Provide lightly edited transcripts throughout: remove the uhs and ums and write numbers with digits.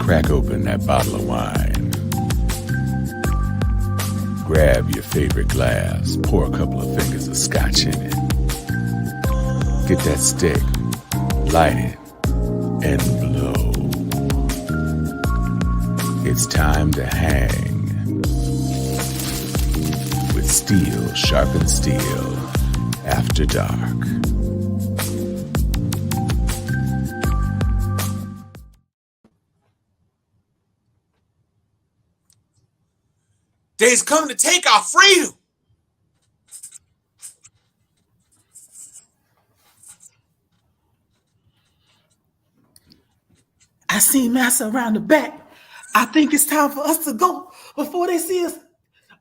Crack open that bottle of wine. Grab your favorite glass, pour a couple of fingers of scotch in it. Get that stick, light it, and blow. It's time to hang with Steel Sharpen Steel After Dark. Day's come to take our freedom. I see Massa around the back. I think it's time for us to go before they see us.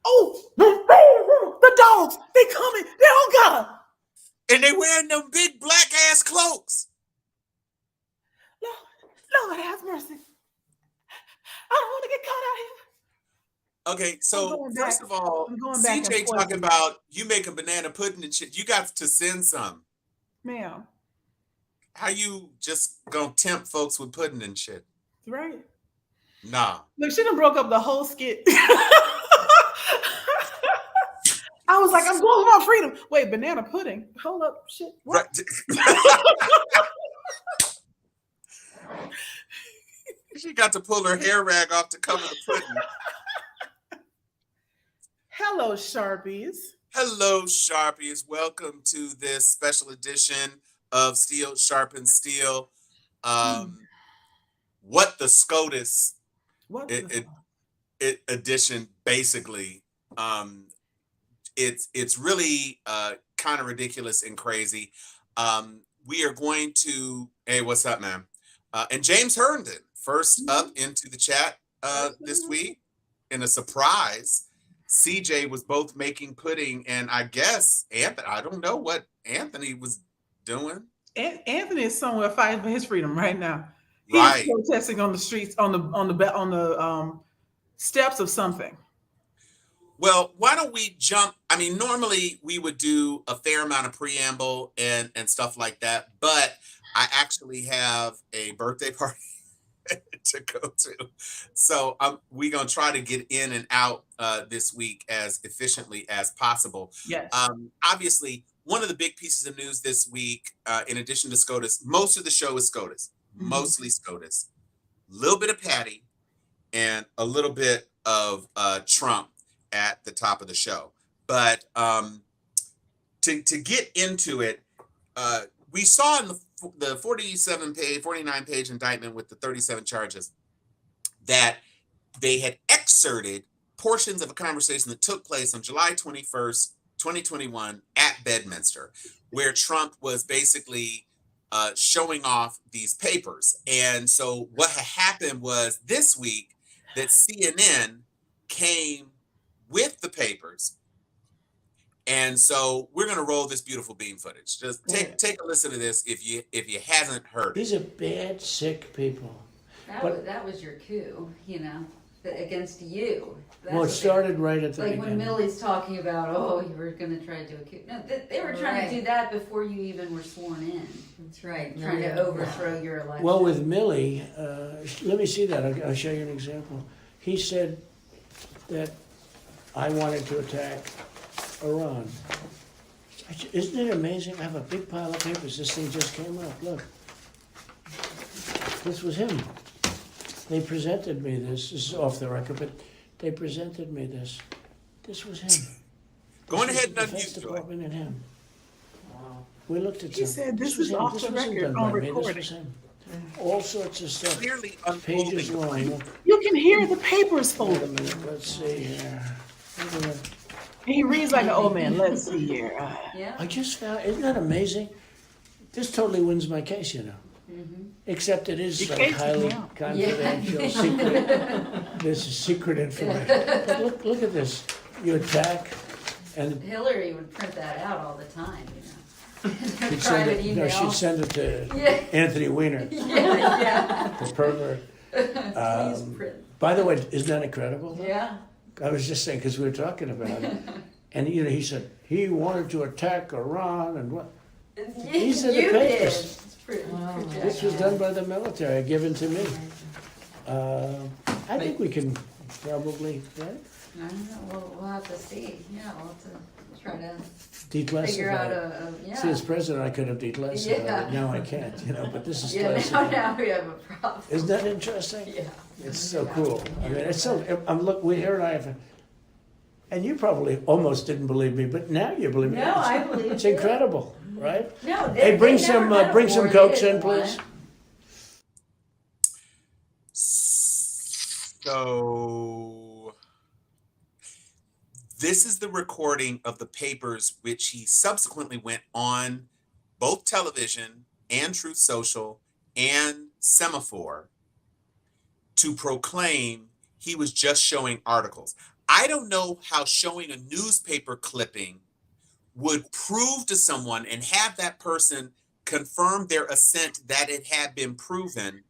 Oh, the dogs, they coming. They're on God. And they wearing them big black ass cloaks. Lord have mercy. I don't want to get caught out here. Okay, so first of all, CJ talking about you making banana pudding and shit. You got to send some. Ma'am. How you just gonna tempt folks with pudding and shit? Right. Nah. Look, she done broke up the whole skit. I was like, I'm going for my freedom. Wait, banana pudding? Hold up, shit. What? Right. She got to pull her hair rag off to cover the pudding. Hello, Sharpies. Hello, Sharpies. Welcome to this special edition of Steel Sharpen Steel. What the SCOTUS edition, basically. It's really kind of ridiculous and crazy. We are going to, hey, what's up, man? And James Herndon, first up into the chat this week. In a surprise, CJ was both making pudding, and I guess Anthony, I don't know what Anthony was doing. Anthony is somewhere fighting for his freedom right now. He's protesting on the streets, on the steps of something. Well, why don't we jump? I mean, normally we would do a fair amount of preamble and stuff like that, but I actually have a birthday party to go to. So we're going to try to get in and out this week as efficiently as possible. Yes. Obviously, one of the big pieces of news this week, in addition to SCOTUS, most of the show is SCOTUS, mostly SCOTUS, a little bit of Patti, and a little bit of Trump at the top of the show. But to get into it, we saw in the 49-page indictment with the 37 charges that they had excerpted portions of a conversation that took place on July 21st, 2021 at Bedminster, where Trump was basically showing off these papers. And so what had happened was this week that CNN came with the papers. And so we're going to roll this beautiful beam footage. Just take a listen to this if you haven't heard. These are bad, sick people. That was your coup, against you. It started right at the beginning. Like when Millie's talking about, you were going to try to do a coup. No, they were trying to do that before you even were sworn in. That's right. Trying to overthrow your election. Well, with Millie, let me see that. I'll show you an example. He said that I wanted to attack Iran. Isn't it amazing? I have a big pile of papers. This thing just came up. Look. This was him. They presented me this. This is off the record, but they presented me this. This was him. Going ahead and Defense Department and him. Wow. We looked at He said this is off the record on recording. This was him. All sorts of stuff. Clearly pages long. You can hear the papers folding. Let's see here. He reads like an old man. Let's see here. I just found, isn't that amazing? This totally wins my case, Except it is like highly confidential, secret. This is secret information. But look at this. You attack, and Hillary would print that out all the time, she'd send it, no, she'd send it to Anthony Weiner, the pervert. By the way, isn't that incredible? Yeah. I was just saying, because we were talking about it, and he said he wanted to attack Iran and what? These are the papers. This was done by the military, given to me. I think we can probably, right? I don't know, we'll have to see, yeah, we'll have to try to Declassify. figure out it. a See, as president, I could have declassified Yeah. it. Now I can't, but this is Yeah, classified. now we have a problem. Isn't that interesting? Yeah. It's so cool. I mean, it's so. Look, here and I have, and you probably almost didn't believe me, but now you believe me. No, I believe It's you. incredible, right? No, Hey, bring they never some had a bring some war, they cokes in, didn't want please. it. So this is the recording of the papers which he subsequently went on both television and Truth Social and Semaphore to proclaim he was just showing articles. I don't know how showing a newspaper clipping would prove to someone and have that person confirm their assent that it had been proven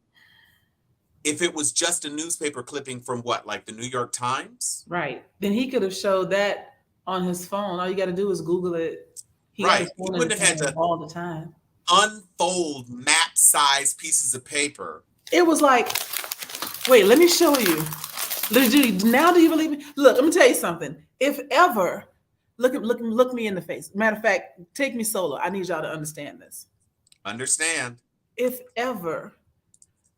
if it was just a newspaper clipping from what, like the New York Times? Right. Then he could have showed that on his phone. All you got to do is Google it. Got Right. his He phone in wouldn't his have had hand to all the time. unfold map-sized pieces of paper. It was like, wait, let me show you. Now do you believe me? Look, let me tell you something. If ever, look me in the face. Matter of fact, take me solo. I need y'all to understand this. Understand? If ever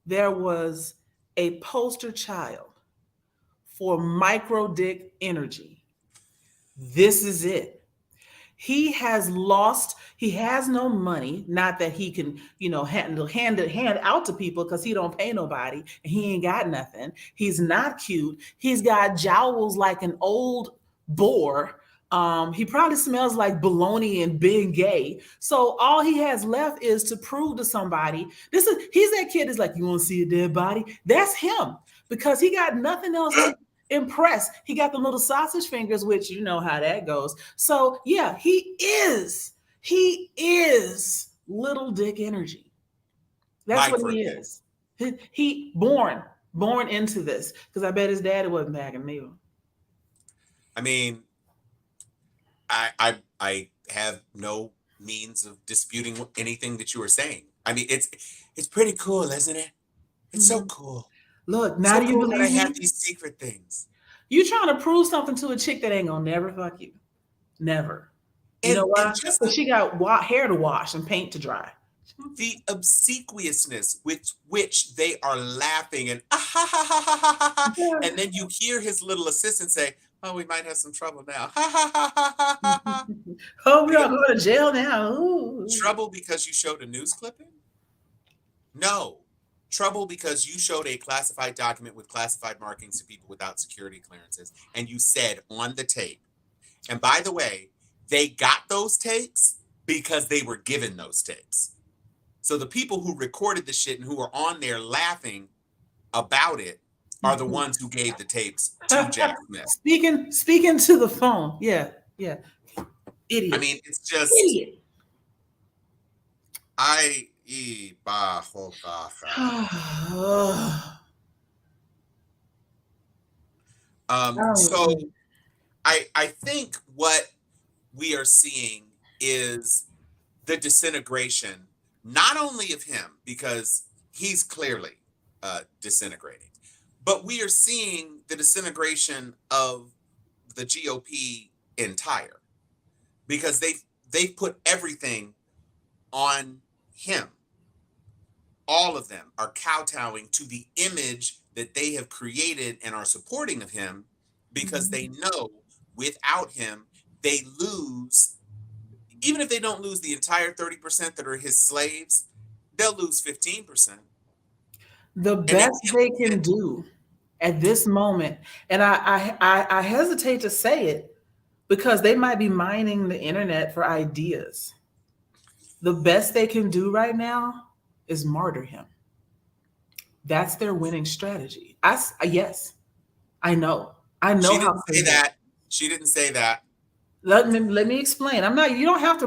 there was a poster child for micro dick energy, this is it. He has lost, he has no money, not that he can, hand out to people because he don't pay nobody and he ain't got nothing. He's not cute. He's got jowls like an old boar. He probably smells like bologna and being gay. So all he has left is to prove to somebody, he's that kid is like, you want to see a dead body? That's him, because he got nothing else to impress. He got the little sausage fingers, which you know how that goes. So yeah, he is little dick energy. That's what he is. He born into this, because I bet his daddy wasn't bagging me. I mean, I have no means of disputing anything that you were saying. I mean, it's pretty cool, isn't it? It's so cool. Look, now do you believe that I me? have these secret things? You trying to prove something to a chick that ain't gonna never fuck you. Never. You know why? Because she got hair to wash and paint to dry. The obsequiousness with which they are laughing and and then you hear his little assistant say, "Oh, we might have some trouble now." Oh, we are going to jail now. Ooh. Trouble because you showed a news clipping? No. Trouble because you showed a classified document with classified markings to people without security clearances, and you said on the tape. And by the way, they got those tapes because they were given those tapes. So the people who recorded the shit and who are on there laughing about it are the ones who gave the tapes to Jack Smith. Speaking to the phone. Yeah. Idiot. I mean, it's just idiot. So I think what we are seeing is the disintegration, not only of him, because he's clearly disintegrating, but we are seeing the disintegration of the GOP entire, because they've put everything on him. All of them are kowtowing to the image that they have created and are supporting of him, because they know without him, they lose. Even if they don't lose the entire 30% that are his slaves, they'll lose 15%. The best they can do at this moment, and I hesitate to say it because they might be mining the internet for ideas. The best they can do right now is martyr him. That's their winning strategy. Yes, I know. She didn't say that. She didn't say that. Let me explain. You don't have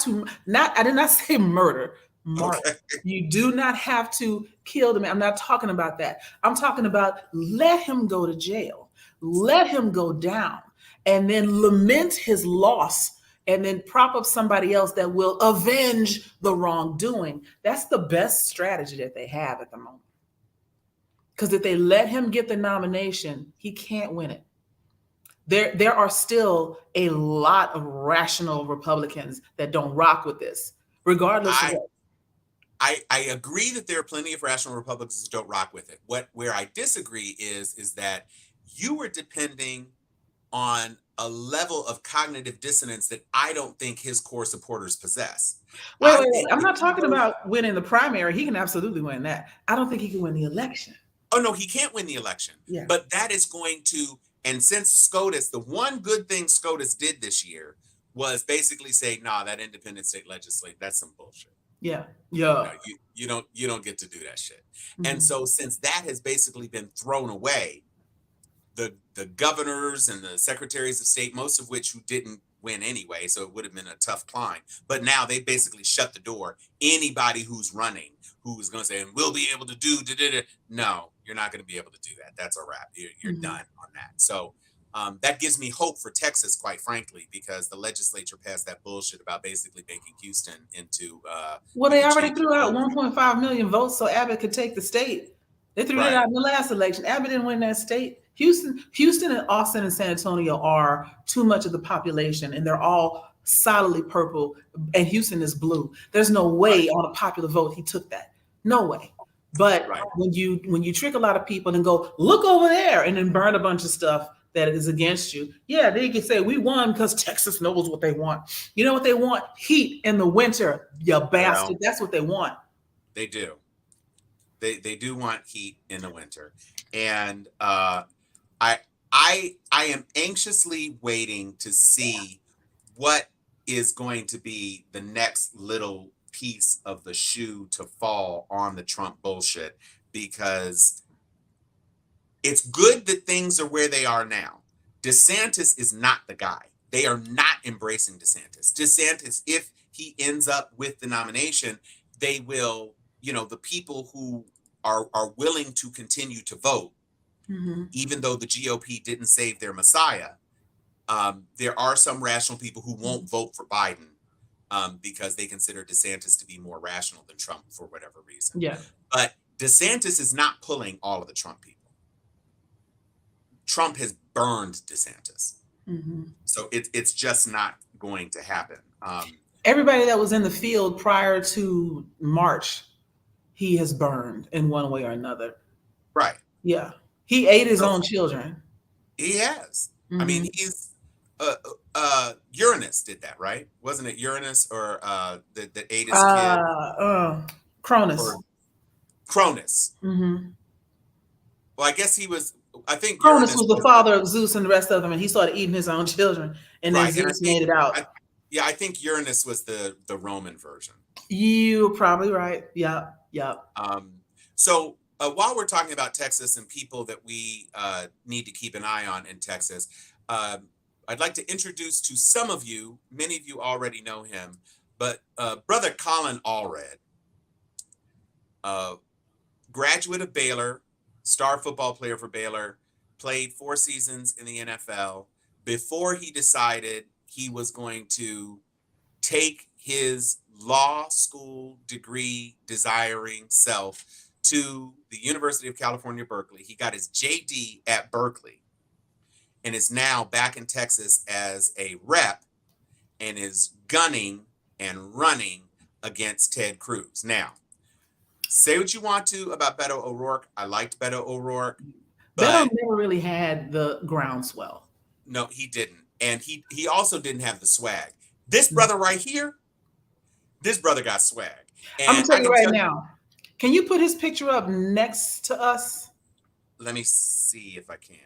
to, I did not say murder. Mark, okay. You do not have to kill the man. I'm not talking about that. I'm talking about let him go to jail, let him go down, and then lament his loss, and then prop up somebody else that will avenge the wrongdoing. That's the best strategy that they have at the moment. Because if they let him get the nomination, he can't win it. There are still a lot of rational Republicans that don't rock with this, regardless of what. I agree that there are plenty of rational Republicans who don't rock with it. Where I disagree is that you were depending on a level of cognitive dissonance that I don't think his core supporters possess. Wait. I'm not talking about winning the primary. He can absolutely win that. I don't think he can win the election. Oh, no, he can't win the election. Yeah. But that is going to, and since SCOTUS, the one good thing SCOTUS did this year was basically say, nah, that independent state legislature, that's some bullshit. Yeah. No, you don't get to do that shit. Mm-hmm. And so since that has basically been thrown away, the governors and the secretaries of state, most of which who didn't win anyway, so it would have been a tough climb. But now they basically shut the door. Anybody who's running, who's going to say, and we'll be able to do, no, you're not going to be able to do that. That's a wrap. You're Mm-hmm. done on that. So that gives me hope for Texas, quite frankly, because the legislature passed that bullshit about basically making Houston into. Well, they already threw out 1.5 million votes so Abbott could take the state. They threw it out in the last election. Abbott didn't win that state. Houston and Austin and San Antonio are too much of the population, and they're all solidly purple, and Houston is blue. There's no way on a popular vote he took that. No way. But when you trick a lot of people and go, look over there, and then burn a bunch of stuff that is against you, yeah, they can say we won because Texas knows what they want. You know what they want? Heat in the winter, you bastard. Well, that's what they want. They do. They do want heat in the winter, and I am anxiously waiting to see what is going to be the next little piece of the shoe to fall on the Trump bullshit, because it's good that things are where they are now. DeSantis is not the guy. They are not embracing DeSantis. DeSantis, if he ends up with the nomination, they will, the people who are willing to continue to vote, even though the GOP didn't save their Messiah, there are some rational people who won't vote for Biden because they consider DeSantis to be more rational than Trump for whatever reason. Yeah. But DeSantis is not pulling all of the Trump people. Trump has burned DeSantis. So it's just not going to happen. Everybody that was in the field prior to March, he has burned in one way or another. Right. Yeah. He ate his own children. He has. I mean, he's Uranus did that, right? Wasn't it Uranus or that ate his kid? Cronus. Cronus. Well, I guess he was. I think Cronus was the father of Zeus and the rest of them, and he started eating his own children, and then Zeus made it out. I think Uranus was the Roman version. You're probably right. Yeah. So while we're talking about Texas and people that we need to keep an eye on in Texas, I'd like to introduce to some of you, many of you already know him, but Brother Colin Allred, graduate of Baylor, star football player for Baylor, played 4 seasons in the NFL before he decided he was going to take his law school degree desiring self to the University of California, Berkeley. He got his JD at Berkeley and is now back in Texas as a rep and is gunning and running against Ted Cruz. Now, say what you want to about Beto O'Rourke. I liked Beto O'Rourke. Beto never really had the groundswell. No, he didn't. And he also didn't have the swag. This brother right here, this brother got swag. And I'm going to tell you right now. Can you put his picture up next to us? Let me see if I can.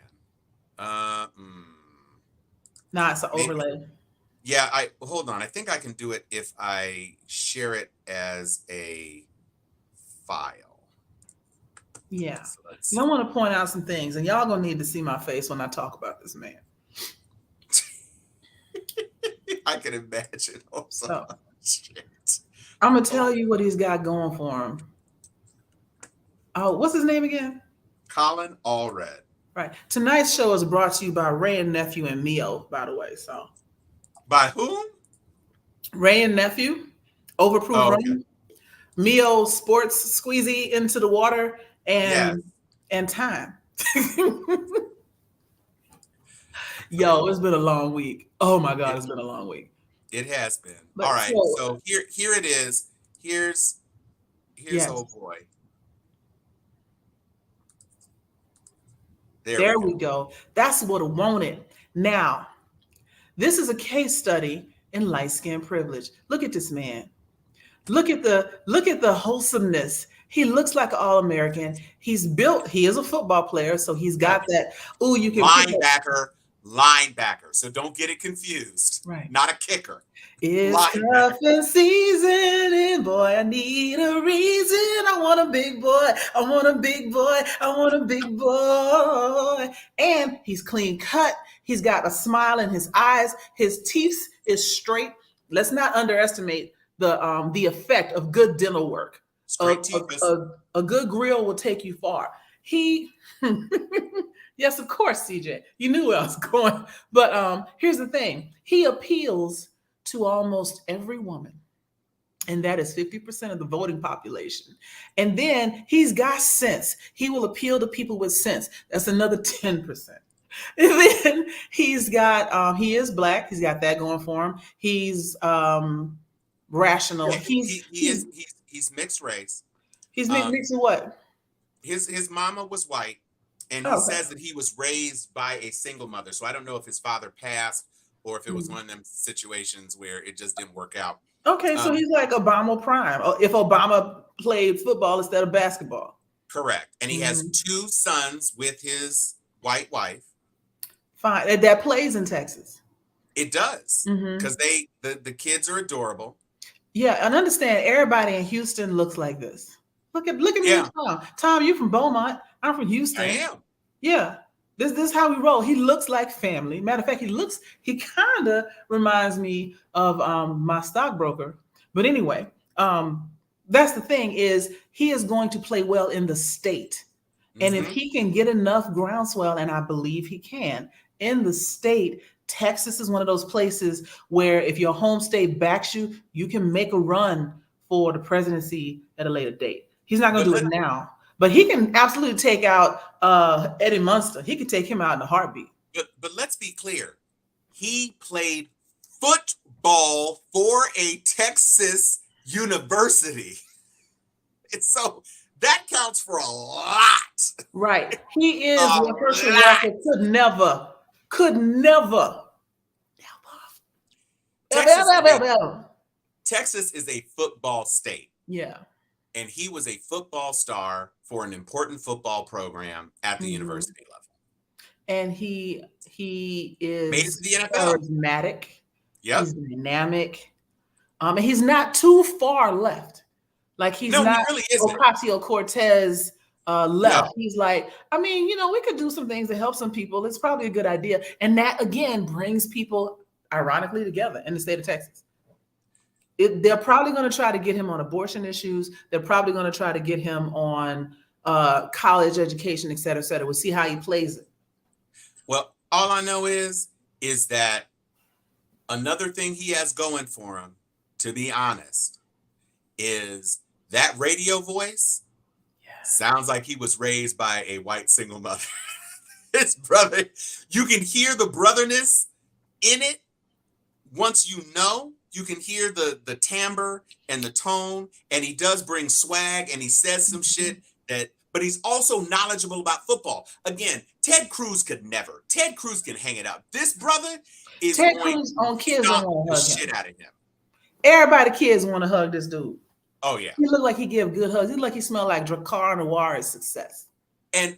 Nah, it's an overlay. Yeah, hold on. I think I can do it if I share it as a file. Yeah. So I want to point out some things, and y'all gonna need to see my face when I talk about this man. I can imagine. Also. Oh. Shit. I'm gonna tell you what he's got going for him. Oh, what's his name again? Colin Allred. Right. Tonight's show is brought to you by Ray and Nephew and Mio, by the way. So. By whom? Ray and Nephew. Overproof Ray. Mio sports squeezy into the water and and time. Yo, it's been a long week. Oh my God, it's been a long week. It has been. But All right, so here it is. Here's Yes. old boy. There we go. That's what I wanted. Now, this is a case study in light skin privilege. Look at this man. Look at the wholesomeness. He looks like an All-American. He's built. He is a football player, so he's got that. Oh, you can linebacker. So don't get it confused. Right. Not a kicker. It's cuffing season, and boy, I need a reason. I want a big boy. I want a big boy. I want a big boy. And he's clean cut. He's got a smile in his eyes. His teeth is straight. Let's not underestimate the effect of good dental work. A good grill will take you far. Yes, of course, CJ. You knew where I was going. But here's the thing. He appeals to almost every woman. And that is 50% of the voting population. And then he's got sense. He will appeal to people with sense. That's another 10%. And then he's got, he is Black. He's got that going for him. He's rational. Yeah, he's mixed race. He's mixed with what? His mama was white. And he says that he was raised by a single mother. So I don't know if his father passed or if it was one of them situations where it just didn't work out. Okay, so he's like Obama Prime. If Obama played football instead of basketball. Correct. And he has 2 sons with his white wife. Fine. That plays in Texas. It does. Because the kids are adorable. Yeah, and understand everybody in Houston looks like this. Look at me, Tom. Tom, you from Beaumont. I'm from Houston. I am. Yeah. This is how we roll. He looks like family. Matter of fact, he kind of reminds me of my stockbroker. But anyway, that's the thing is he is going to play well in the state. And if he can get enough groundswell, and I believe he can, in the state, Texas is one of those places where if your home state backs you, you can make a run for the presidency at a later date. He's not going to do it now. But he can absolutely take out Eddie Munster. He can take him out in a heartbeat. But let's be clear. He played football for a Texas university. So that counts for a lot. Right. He is a person that could never. Texas is a football state. Yeah. And he was a football star for an important football program at the university level. And he is made it to the NFL. Charismatic. Yep. He's dynamic. And he's not too far left. Like he's not he really isn't. Ocasio-Cortez left. No. He's like, I mean, we could do some things to help some people. It's probably a good idea. And that again brings people ironically together in the state of Texas. They're probably going to try to get him on abortion issues. They're probably going to try to get him on college education, et cetera, et cetera. We'll see how he plays it. Well, all I know is that another thing he has going for him, to be honest, is that radio voice sounds like he was raised by a white single mother. His brother, you can hear the brotherness in it once you can hear the timbre and the tone, and he does bring swag and he says some shit but he's also knowledgeable about football. Again, Ted Cruz could never. Ted Cruz can hang it out. This brother is Ted going Cruz on to kids stomp want the to hug shit him. out of him. Everybody kids want to hug this dude. Oh yeah. He look like he give good hugs. He look like he smell like Drakkar Noir is success. And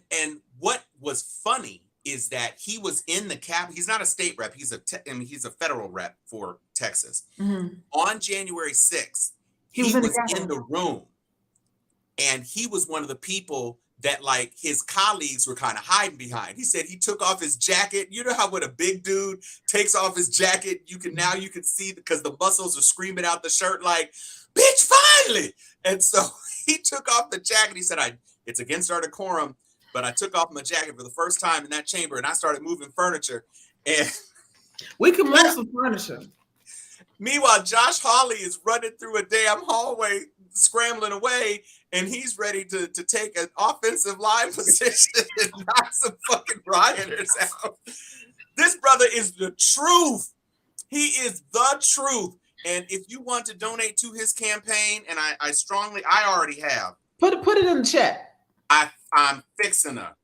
what was funny is that he was in the cabinet. He's not a state rep. He's a federal rep for Texas. On January 6th, he was in the room, and he was one of the people that like his colleagues were kind of hiding behind. He said he took off his jacket. You know how when a big dude takes off his jacket, you can see because the muscles are screaming out the shirt like, bitch, finally. And so he took off the jacket. He said, it's against our decorum, but I took off my jacket for the first time in that chamber and I started moving furniture. And we can move some furniture. Meanwhile, Josh Hawley is running through a damn hallway scrambling away, and he's ready to take an offensive line position and knock some fucking rioters out. This brother is the truth. He is the truth. And if you want to donate to his campaign, and I already have. Put it in the chat. I'm fixing her.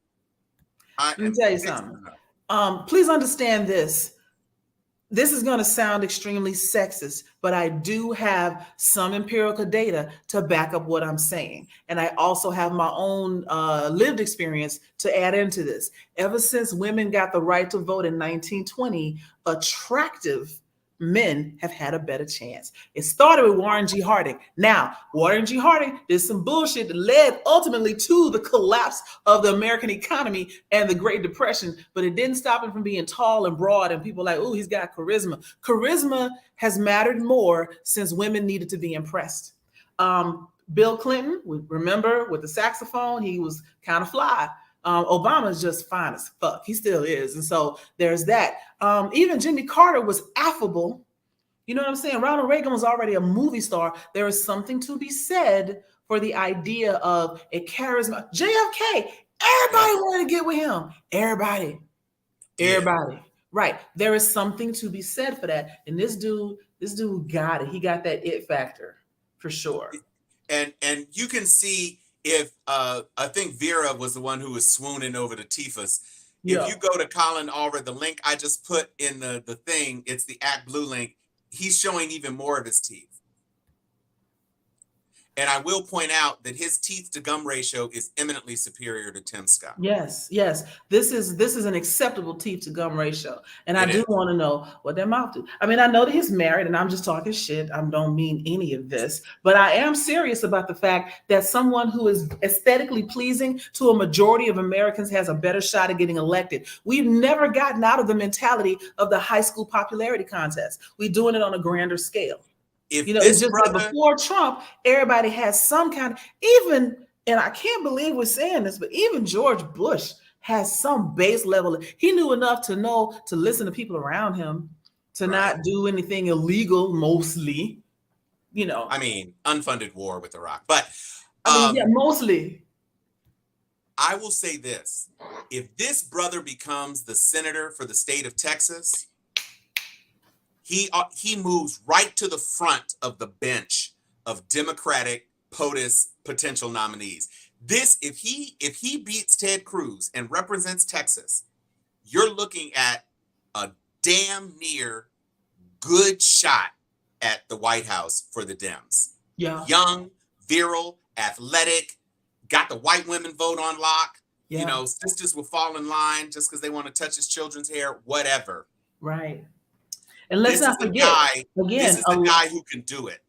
Let me tell you something. Please understand this. This is going to sound extremely sexist, but I do have some empirical data to back up what I'm saying. And I also have my own lived experience to add into this. Ever since women got the right to vote in 1920, attractive men have had a better chance. It started with Warren G. Harding. Now, Warren G. Harding did some bullshit that led ultimately to the collapse of the American economy and the Great Depression, but it didn't stop him from being tall and broad and people like, oh, he's got charisma. Charisma has mattered more since women needed to be impressed. Bill Clinton, remember, with the saxophone, he was kind of fly. Obama's just fine as fuck. He still is. And so there's that. Even Jimmy Carter was affable. You know what I'm saying? Ronald Reagan was already a movie star. There is something to be said for the idea of a charisma. JFK, everybody wanted to get with him. Everybody. Right. There is something to be said for that. And this dude got it. He got that it factor for sure. And you can see if I think Vera was the one who was swooning over the Tifus. If you go to Colin Allred, the link I just put in the thing, it's the ActBlue link. He's showing even more of his teeth. And I will point out that his teeth to gum ratio is eminently superior to Tim Scott. Yes. This is an acceptable teeth to gum ratio. And I do want to know what their mouth do. I mean, I know that he's married and I'm just talking shit. I don't mean any of this, but I am serious about the fact that someone who is aesthetically pleasing to a majority of Americans has a better shot at getting elected. We've never gotten out of the mentality of the high school popularity contest. We're doing it on a grander scale. If it's just brother, like before Trump, everybody has some kind of, even, and I can't believe we're saying this, but even George Bush has some base level. He knew enough to know to listen to people around him, to not do anything illegal, mostly, I mean, unfunded war with Iraq, but mostly. I will say this. If this brother becomes the senator for the state of Texas, he moves right to the front of the bench of Democratic POTUS potential nominees. If he beats Ted Cruz and represents Texas, you're looking at a damn near good shot at the White House for the Dems. Yeah. Young, virile, athletic, got the white women vote on lock. Yeah. Sisters will fall in line just because they want to touch his children's hair, whatever. Right. And let's not forget, this is the guy who can do it.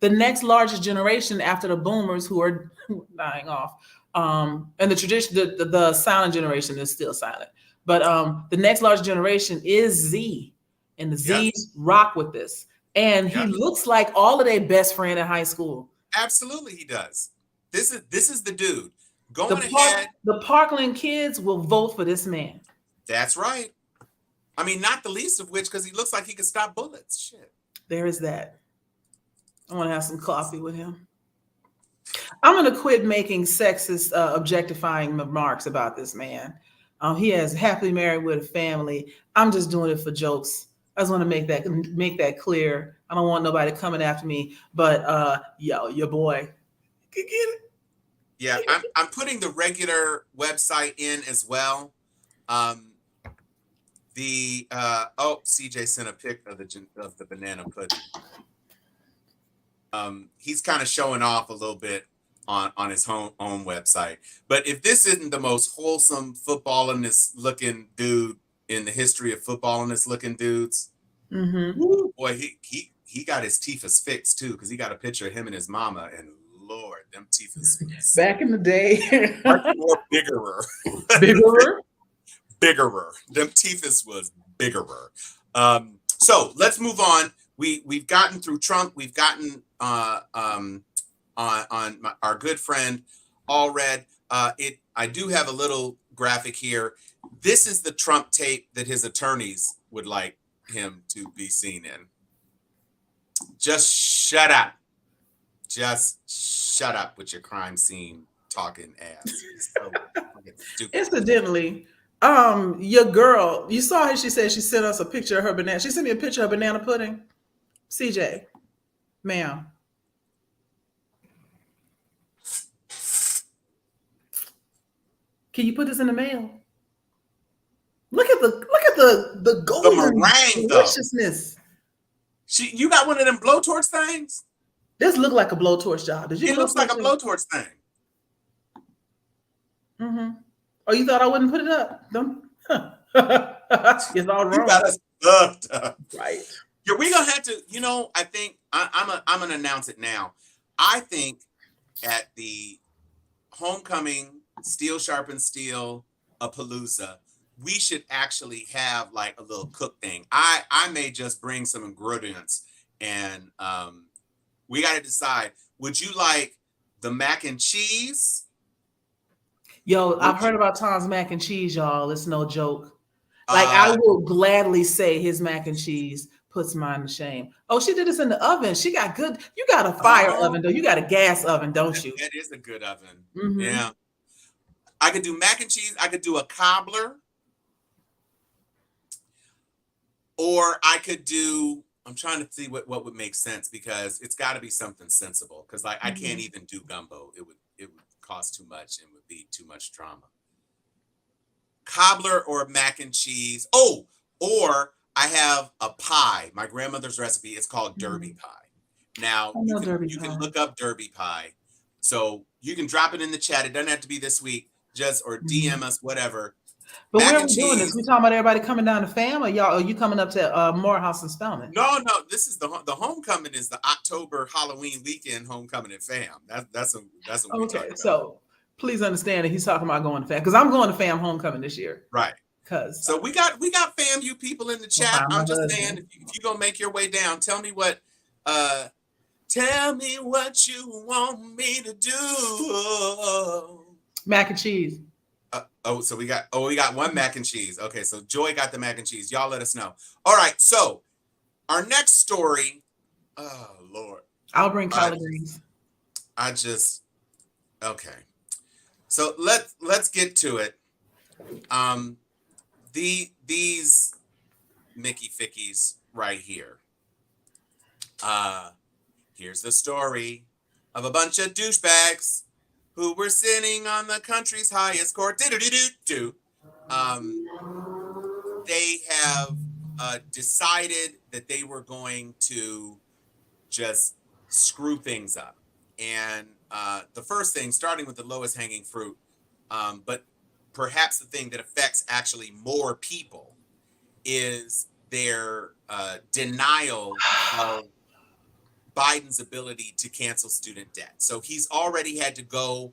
The next largest generation after the boomers who are dying off, and the tradition, the silent generation is still silent, but the next largest generation is Z, and the Zs rock with this. And he looks like all of their best friend in high school. Absolutely, he does. This is the dude. Going ahead. The Parkland kids will vote for this man. That's right. I mean, not the least of which, because he looks like he can stop bullets. Shit. There is that. I want to have some coffee with him. I'm going to quit making sexist, objectifying remarks about this man. He is happily married with a family. I'm just doing it for jokes. I just want to make that clear. I don't want nobody coming after me, but your boy could get it. Yeah, I'm putting the regular website in as well. CJ sent a pic of the banana pudding. He's kind of showing off a little bit on his own website. But if this isn't the most wholesome footballiness looking dude in the history of footballiness looking dudes, boy, he got his teethus fixed too, because he got a picture of him and his mama, and Lord, them teethus back in the day, much more biggerer. Biggerer. Them teethus was biggerer. So let's move on. We've gotten through Trump. We've gotten on our good friend Allred. I do have a little graphic here. This is the Trump tape that his attorneys would like him to be seen in. Just shut up. just shut up with your crime scene talking ass. It's so fucking stupid. Incidentally, your girl, you saw her. She said she sent us a picture of her banana. She sent me a picture of banana pudding. CJ, ma'am. Can you put this in the mail? Look at the golden meringue, deliciousness. You got one of them blowtorch things? This look like a blowtorch job. It looks like a blowtorch thing. Mm-hmm. Oh, you thought I wouldn't put it up? It's all wrong. You got us fucked up. Right. Yeah, we're gonna have to, I think I'm gonna announce it now. I think at the homecoming Steel Sharpen Steel Palooza, we should actually have like a little cook thing. I may just bring some ingredients and we got to decide. Would you like the mac and cheese? Yo, I've heard about Tom's mac and cheese, y'all. It's no joke. Like I will gladly say his mac and cheese puts mine to shame. Oh, she did this in the oven. She got good. You got a fire oven, though. You got a gas oven, don't you? That is a good oven. Mm-hmm. Yeah. I could do mac and cheese. I could do a cobbler. Or I could do, I'm trying to see what would make sense because it's got to be something sensible. Because like I can't even do gumbo. It would cost too much and would be too much drama. Cobbler or mac and cheese. Oh, or I have a pie. My grandmother's recipe is called Derby pie. Now you can look up Derby pie. So you can drop it in the chat. It doesn't have to be this week. Or DM us, whatever. But where are we doing this? We talking about everybody coming down to fam, or y'all? Are you coming up to Morehouse and Spelman? No. This is the homecoming is the October Halloween weekend homecoming at fam. That's what okay. So please understand that he's talking about going to fam because I'm going to fam homecoming this year. Right. So we got fam you people in the chat. I'm just saying if you're gonna make your way down, tell me what you want me to do. Mac and cheese. So we got one mac and cheese. Okay, so Joy got the mac and cheese. Y'all let us know. All right, so our next story. Oh Lord. I'll bring collard greens. Okay. So let's get to it. These Mickey Fickies right here. Here's the story of a bunch of douchebags who were sitting on the country's highest court. They have decided that they were going to just screw things up. And the first thing, starting with the lowest hanging fruit, but perhaps the thing that affects actually more people is their denial of Biden's ability to cancel student debt. So he's already had to go.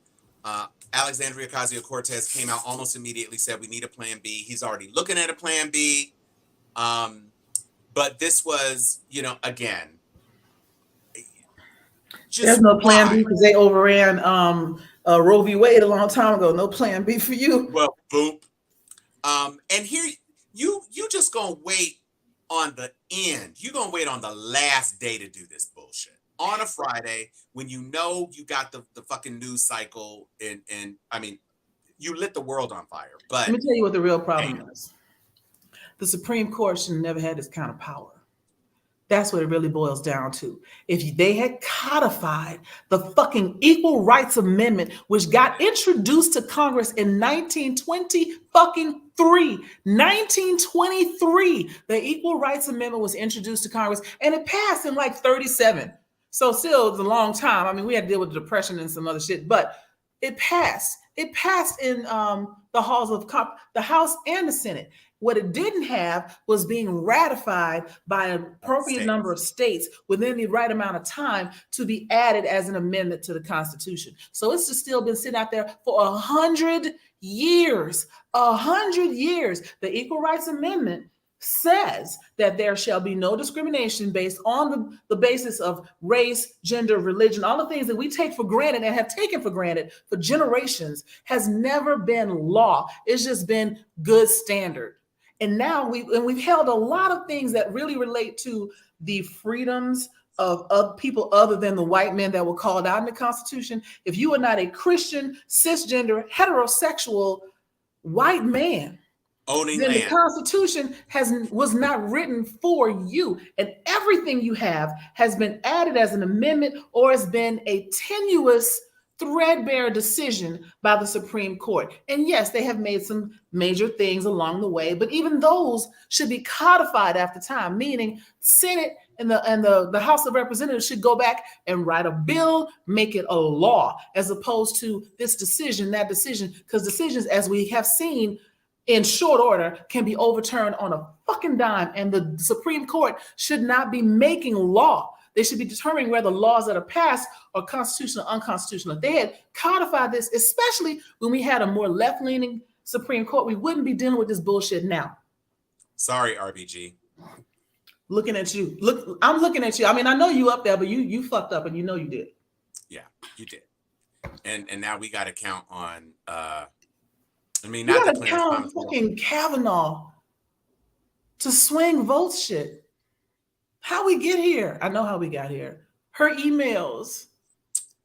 Alexandria Ocasio-Cortez came out almost immediately, said we need a plan B. He's already looking at a plan B. But this was, again, there's no plan B because they overran Roe v. Wade a long time ago. No plan B for you. Well, boop. And here you just gonna wait on the end. You're gonna wait on the last day to do this bullshit on a Friday when you got the fucking news cycle and I mean you lit the world on fire. But let me tell you what the real problem is. The Supreme Court should have never had this kind of power. That's what it really boils down to. If they had codified the fucking Equal Rights Amendment, which got introduced to Congress in 1923, the Equal Rights Amendment was introduced to Congress and it passed in like 37. So still it's a long time. I mean, we had to deal with the Depression and some other shit, but it passed. It passed in the halls of the House and the Senate. What it didn't have was being ratified by an appropriate number of states within the right amount of time to be added as an amendment to the Constitution. So it's just still been sitting out there for 100 years. 100 years. The Equal Rights Amendment says that there shall be no discrimination based on the basis of race, gender, religion, all the things that we take for granted and have taken for granted for generations has never been law. It's just been good standard. And now we've held a lot of things that really relate to the freedoms of people other than the white men that were called out in the Constitution, if you are not a Christian, cisgender, heterosexual white man, owning then land. the Constitution was not written for you, and everything you have has been added as an amendment or has been a tenuous, threadbare decision by the Supreme Court. And yes, they have made some major things along the way, but even those should be codified after time, meaning Senate and the House of Representatives should go back and write a bill, make it a law, as opposed to this decision, that decision, because decisions, as we have seen in short order, can be overturned on a fucking dime, and the Supreme Court should not be making law. They should be determining whether laws that are passed are constitutional or unconstitutional. If they had codified this, especially when we had a more left-leaning Supreme Court, we wouldn't be dealing with this bullshit now. Sorry, RBG. Looking at you. Look, I'm looking at you. I mean, I know you up there, but you fucked up, and you know you did. Yeah, you did. And now we got to count on. I mean, You not gotta the count on fucking Kavanaugh to swing votes shit. How we get here? I know how we got here. Her emails.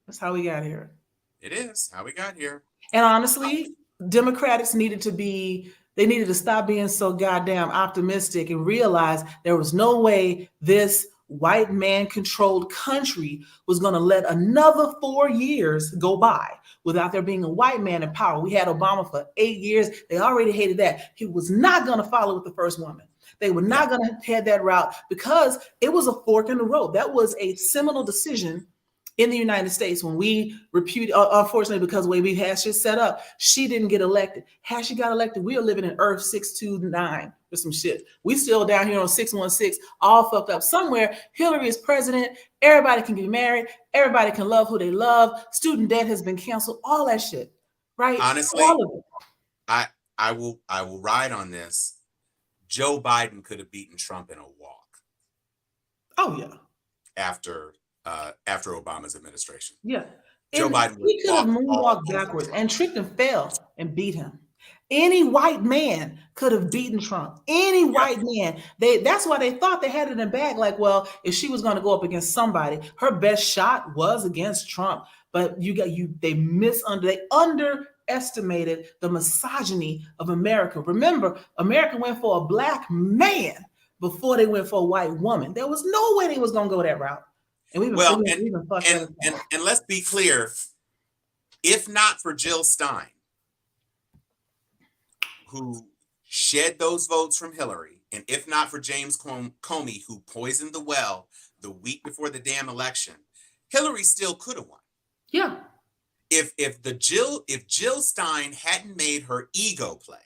That's how we got here. It is how we got here. And honestly, Democrats needed to stop being so goddamn optimistic and realize there was no way this white man controlled country was going to let another 4 years go by without there being a white man in power. We had Obama for 8 years. They already hated that. He was not going to follow with the first woman. They were not going to head that route because it was a fork in the road. That was a seminal decision in the United States when we unfortunately, because the way we had shit set up, she didn't get elected. Had she got elected, we are living in Earth 629 or some shit. We still down here on 616, all fucked up. Somewhere, Hillary is president. Everybody can be married. Everybody can love who they love. Student debt has been canceled. All that shit, right? Honestly, all of it. I will ride on this. Joe Biden could have beaten Trump in a walk. Oh yeah. After Obama's administration. Yeah. Joe Biden he could have moonwalked backwards and tripped and fell and beat him. Any white man could have beaten Trump. Any white man. That's why they thought they had it in the bag. Like, well, if she was going to go up against somebody, her best shot was against Trump. But they underestimated the misogyny of America. Remember, America went for a black man before they went for a white woman. There was no way they was going to go that route. And let's be clear, if not for Jill Stein, who shed those votes from Hillary, and if not for James Comey, who poisoned the well the week before the damn election, Hillary still could have won. Yeah. If Jill Stein hadn't made her ego play,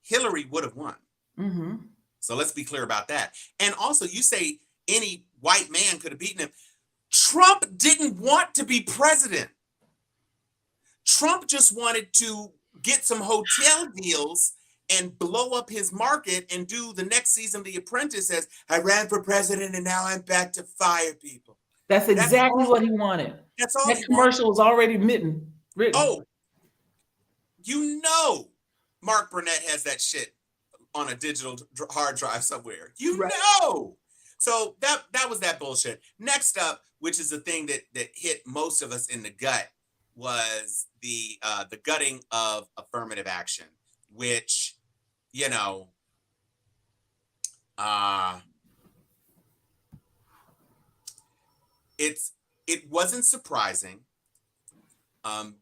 Hillary would have won. Mm-hmm. So let's be clear about that. And also, you say any white man could have beaten him. Trump didn't want to be president. Trump just wanted to get some hotel deals and blow up his market and do the next season of The Apprentice as I ran for president and now I'm back to fire people. That's exactly what he wanted. That's all. That commercial was already written. Oh, Mark Burnett has that shit on a digital hard drive somewhere. Know. So that was that bullshit. Next up, which is the thing that hit most of us in the gut, was the gutting of affirmative action, which, it wasn't surprising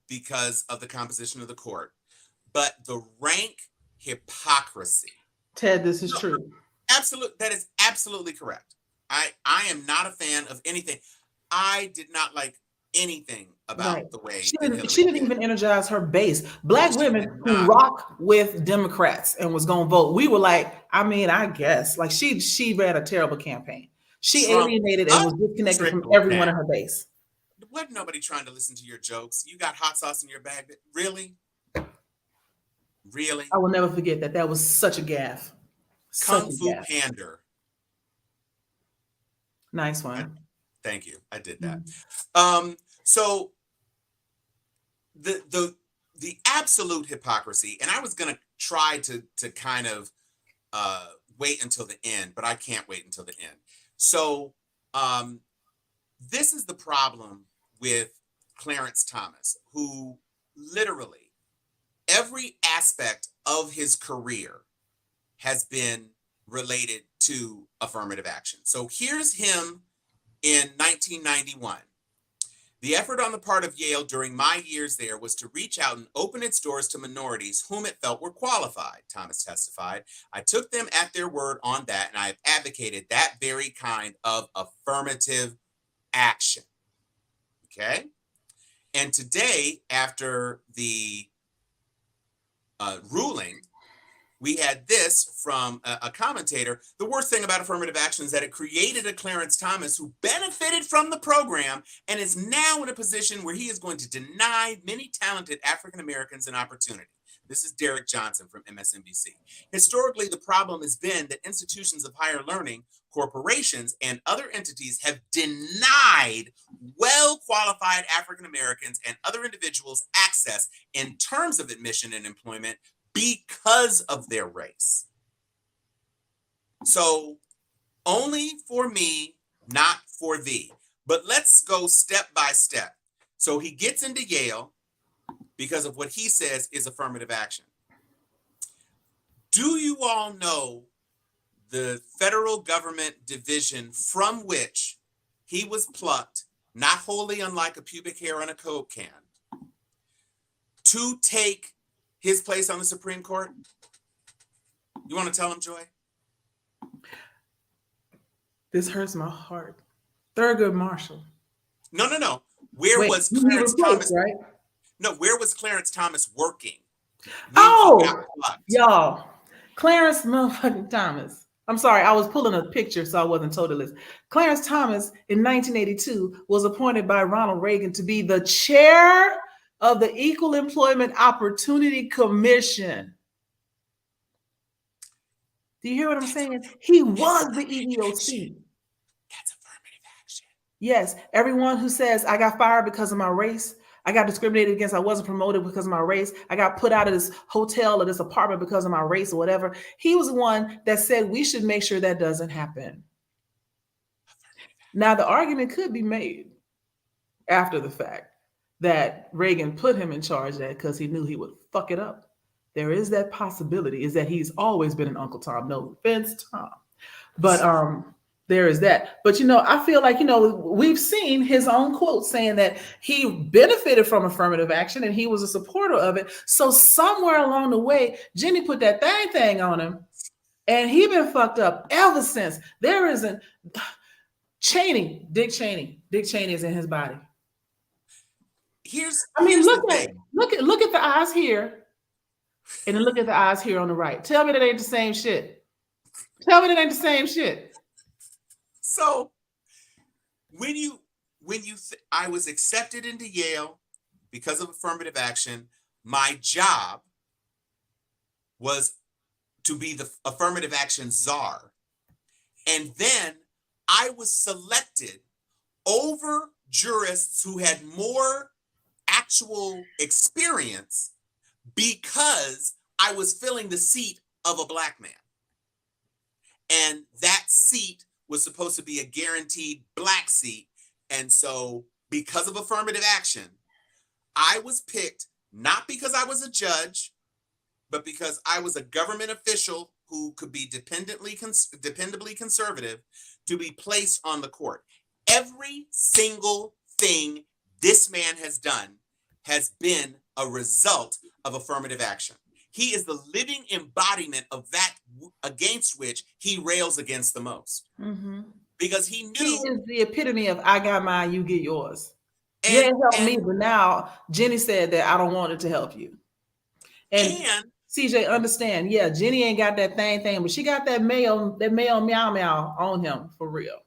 because of the composition of the court, but the rank hypocrisy. Ted, this is true. That is absolutely correct. I am not a fan of anything. I did not like anything about the way she didn't even energize her base. Black women who rock with Democrats and was gonna vote. We were like, I guess. Like she ran a terrible campaign. She alienated and was disconnected from everyone in her base. Wasn't nobody trying to listen to your jokes? You got hot sauce in your bag. Really? Really? I will never forget that. That was such a gaffe. Kung Fu pander. Nice one. Thank you. I did that. So the absolute hypocrisy, and I was gonna try to kind of wait until the end, but I can't wait until the end. So This is the problem with Clarence Thomas, who literally every aspect of his career has been related to affirmative action. So here's him in 1991. The effort on the part of Yale during my years there was to reach out and open its doors to minorities whom it felt were qualified, Thomas testified. I took them at their word on that, and I have advocated that very kind of affirmative action. Okay? And today, after the ruling, we had this from a commentator. The worst thing about affirmative action is that it created a Clarence Thomas who benefited from the program and is now in a position where he is going to deny many talented African Americans an opportunity. This is Derek Johnson from MSNBC. Historically, the problem has been that institutions of higher learning, corporations, and other entities have denied well-qualified African Americans and other individuals access in terms of admission and employment because of their race. So only for me, not for thee. But let's go step by step. So he gets into Yale because of what he says is affirmative action. Do you all know the federal government division from which he was plucked, not wholly unlike a pubic hair on a Coke can, to take his place on the Supreme Court? You want to tell him, Joy? This hurts my heart. Thurgood Marshall. No. Where was Clarence Thomas? Right? No, where was Clarence Thomas working? Y'all, Clarence motherfucking Thomas. I'm sorry, I was pulling a picture, so I wasn't totally listening. Clarence Thomas in 1982 was appointed by Ronald Reagan to be the chair of the Equal Employment Opportunity Commission. Do you hear what I'm saying? He was the EEOC. That's affirmative action. Yes, everyone who says, I got fired because of my race, I got discriminated against, I wasn't promoted because of my race, I got put out of this hotel or this apartment because of my race or whatever, he was the one that said we should make sure that doesn't happen. Now, the argument could be made after the fact that Reagan put him in charge of that because he knew he would fuck it up. There is that possibility, is that he's always been an Uncle Tom. No offense, Tom. But there is that. But, I feel like, we've seen his own quote saying that he benefited from affirmative action and he was a supporter of it. So somewhere along the way, Jenny put that thing on him and he been fucked up ever since. There isn't Dick Cheney is in his body. Look at the eyes here, and then look at the eyes here on the right. Tell me that ain't the same shit. So I was accepted into Yale because of affirmative action. My job was to be the affirmative action czar. And then I was selected over jurists who had more actual experience because I was filling the seat of a black man. And that seat was supposed to be a guaranteed black seat. And so because of affirmative action, I was picked not because I was a judge, but because I was a government official who could be dependably conservative to be placed on the court. Every single thing this man has done has been a result of affirmative action. He is the living embodiment of that against which he rails against the most. Mm-hmm. Because he knew he is the epitome of I got mine, you get yours. You didn't help me, but now Jenny said that I don't want it to help you. And CJ, understand, yeah, Jenny ain't got that thing, but she got that male meow on him for real.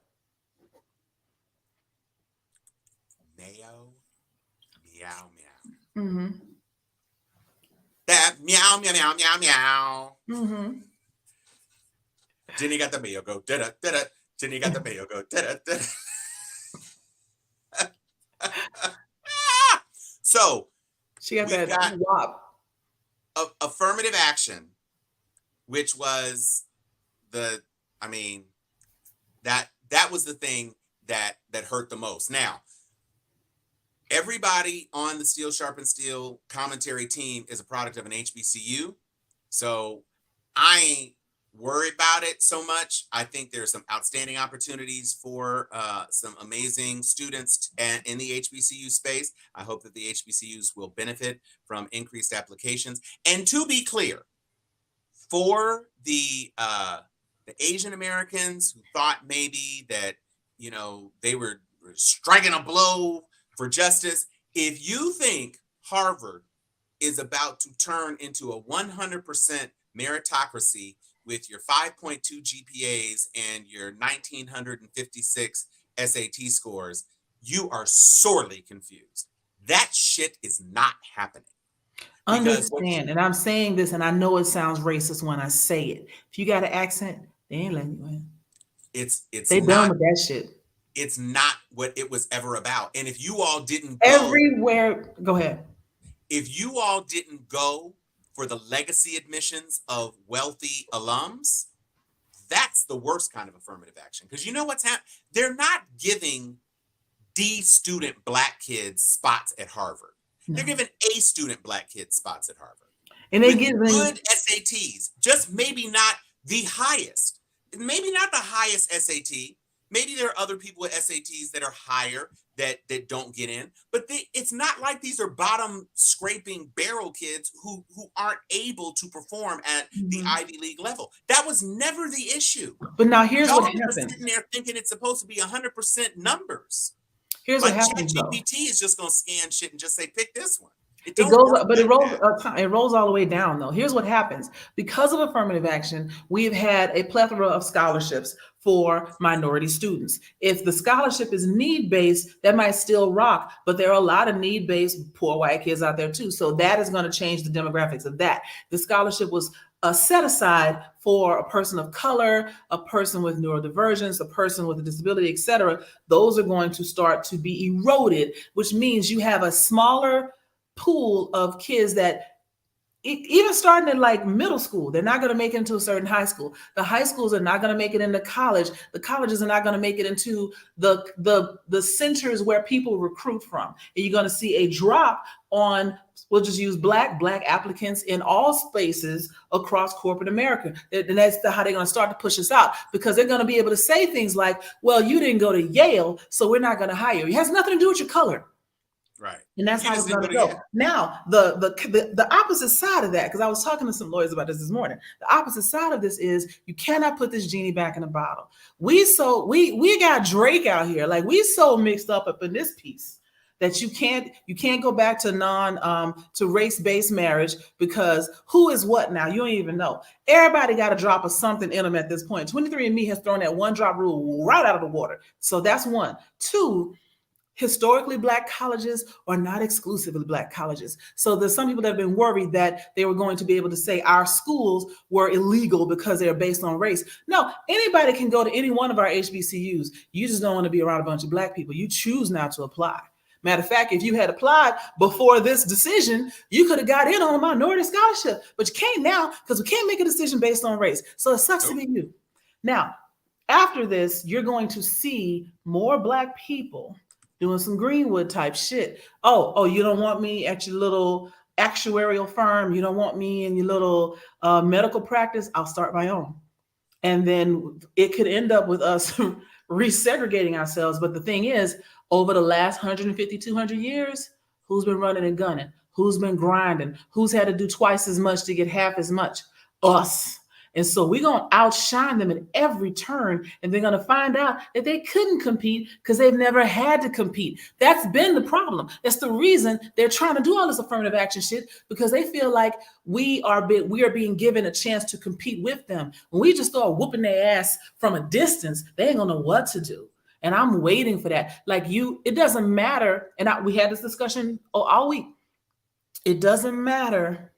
Mayo, meow. Mm-hmm. That meow. Mm-hmm. Jenny got the mayo, go da da. Jenny got the mayo, go da da. So she got that wop. Affirmative action, which was that was the thing that hurt the most. Now, everybody on the Steel Sharpen Steel commentary team is a product of an HBCU, so I ain't worried about it so much. I think there's some outstanding opportunities for some amazing students in the HBCU space. I hope that the HBCUs will benefit from increased applications. And to be clear, for the Asian Americans who thought maybe that, you know, they were striking a blow for justice, if you think Harvard is about to turn into a 100% meritocracy with your 5.2 GPAs and your 1956 SAT scores, you are sorely confused. That shit is not happening. Understand, and I'm saying this, and I know it sounds racist when I say it. If you got an accent, they ain't letting you in. They done with that shit. It's not what it was ever about. And if you all didn't go ahead. If you all didn't go for the legacy admissions of wealthy alums, that's the worst kind of affirmative action. Because you know what's happening? They're not giving D student black kids spots at Harvard. No. They're giving A student black kids spots at Harvard. And they give good SATs, just maybe not the highest. Maybe not the highest SAT. Maybe there are other people with SATs that are higher that don't get in, but it's not like these are bottom scraping barrel kids who aren't able to perform at the Ivy League level. That was never the issue. But now here's what happened. Sitting there thinking it's supposed to be 100% numbers. Here's what happens. ChatGPT is just going to scan shit and just say, pick this one. It rolls all the way down though. Here's what happens. Because of affirmative action, we've had a plethora of scholarships for minority students. If the scholarship is need-based, that might still rock, but there are a lot of need-based poor white kids out there too. So that is going to change the demographics of that. The scholarship was set aside for a person of color, a person with neurodivergence, a person with a disability, etc. Those are going to start to be eroded, which means you have a smaller pool of kids that even starting in like middle school, they're not going to make it into a certain high school. The high schools are not going to make it into college. The colleges are not going to make it into the centers where people recruit from. And you're going to see a drop on, we'll just use black applicants in all spaces across corporate America. And that's how they're going to start to push us out, because they're going to be able to say things like, well, you didn't go to Yale, so we're not going to hire you. It has nothing to do with your color. Right. And that's how it's going to go. Now, the opposite side of that, because I was talking to some lawyers about this morning, the opposite side of this is you cannot put this genie back in the bottle. We got Drake out here. Like, we so mixed up in this piece that you can't go back to to race-based marriage, because who is what now? You don't even know. Everybody got a drop of something in them at this point. 23andMe has thrown that one drop rule right out of the water. So that's one. Two, historically black colleges are not exclusively black colleges. So there's some people that have been worried that they were going to be able to say our schools were illegal because they're based on race. No, anybody can go to any one of our HBCUs. You just don't want to be around a bunch of black people. You choose not to apply. Matter of fact, if you had applied before this decision, you could have got in on a minority scholarship, but you can't now because we can't make a decision based on race. So it sucks to be you. Now, after this, you're going to see more black people doing some Greenwood type shit. Oh, you don't want me at your little actuarial firm. You don't want me in your little medical practice. I'll start my own. And then it could end up with us resegregating ourselves. But the thing is, over the last 150, 200 years, who's been running and gunning? Who's been grinding? Who's had to do twice as much to get half as much? Us. And so we're going to outshine them in every turn. And they're going to find out that they couldn't compete because they've never had to compete. That's been the problem. That's the reason they're trying to do all this affirmative action shit, because they feel like we are being given a chance to compete with them. When we just start whooping their ass from a distance, they ain't going to know what to do. And I'm waiting for that. Like it doesn't matter. And we had this discussion all week. It doesn't matter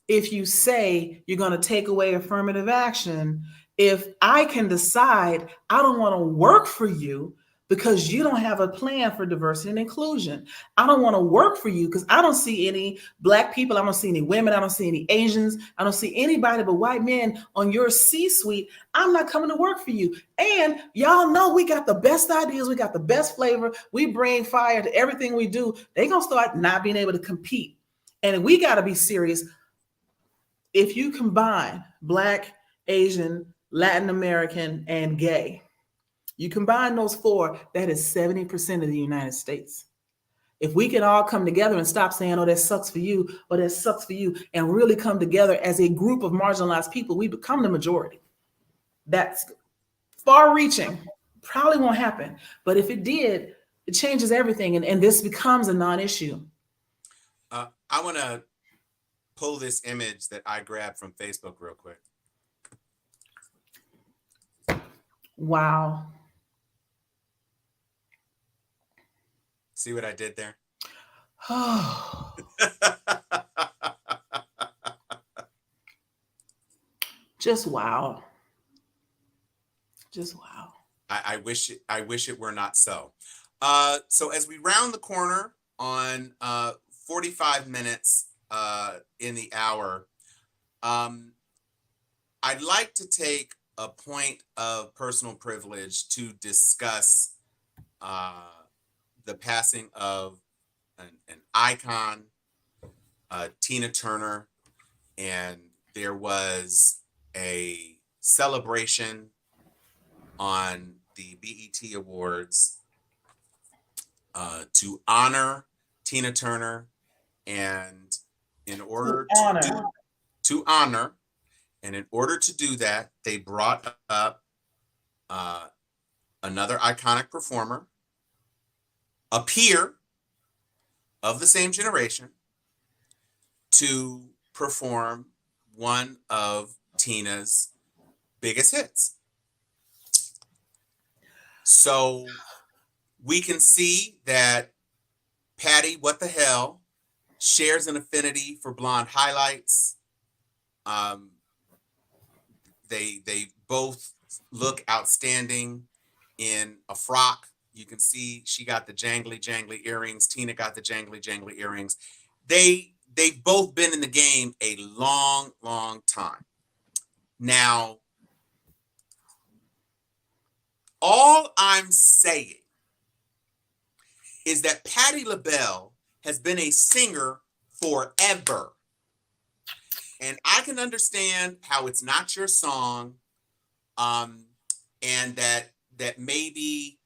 if you say you're going to take away affirmative action. If I can decide I don't want to work for you, because you don't have a plan for diversity and inclusion. I don't want to work for you because I don't see any Black people. I don't see any women. I don't see any Asians. I don't see anybody but white men on your C-suite. I'm not coming to work for you. And y'all know we got the best ideas. We got the best flavor. We bring fire to everything we do. They're going to start not being able to compete. And we got to be serious. If you combine Black, Asian, Latin American, and gay, you combine those four, that is 70% of the United States. If we can all come together and stop saying, oh, that sucks for you, or that sucks for you, and really come together as a group of marginalized people, we become the majority. That's far reaching, probably won't happen. But if it did, it changes everything, and this becomes a non-issue. I want to pull this image that I grabbed from Facebook real quick. Wow. See what I did there? Just wow. Just wow. I wish it were not so. So as we round the corner on 45 minutes in the hour, I'd like to take a point of personal privilege to discuss the passing of an icon, Tina Turner, and there was a celebration on the BET Awards to honor Tina Turner, and in order to honor, and in order to do that, they brought up another iconic performer, a peer of the same generation, to perform one of Tina's biggest hits. So we can see that Patti, what the hell, shares an affinity for blonde highlights. They both look outstanding in a frock. You can see she got the jangly earrings. Tina got the jangly earrings. They've both been in the game a long time. Now, all I'm saying is that Patti LaBelle has been a singer forever. And I can understand how it's not your song, and that maybe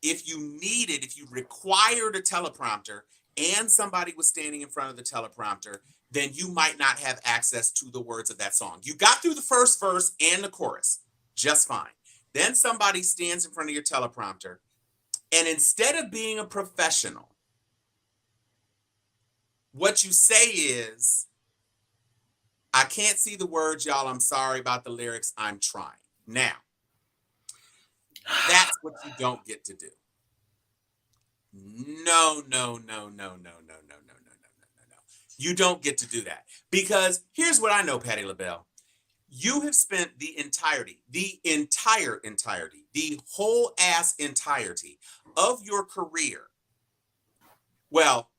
if you required a teleprompter and somebody was standing in front of the teleprompter, then you might not have access to the words of that song. You got through the first verse and the chorus just fine. Then somebody stands in front of your teleprompter, and instead of being a professional, what you say is, I can't see the words, y'all. I'm sorry about the lyrics. I'm trying. Now, that's what you don't get to do. No. You don't get to do that. Because here's what I know, Patti LaBelle. You have spent the whole ass entirety of your career. Well,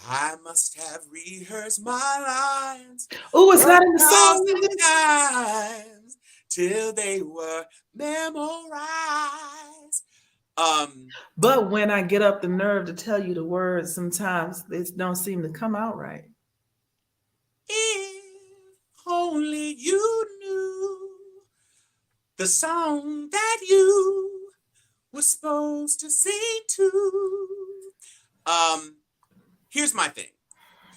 I must have rehearsed my lines. Oh, it's not in the song. Times till they were memorized. But when I get up the nerve to tell you the words, sometimes they don't seem to come out right. If only you knew the song that you were supposed to sing to. Here's my thing.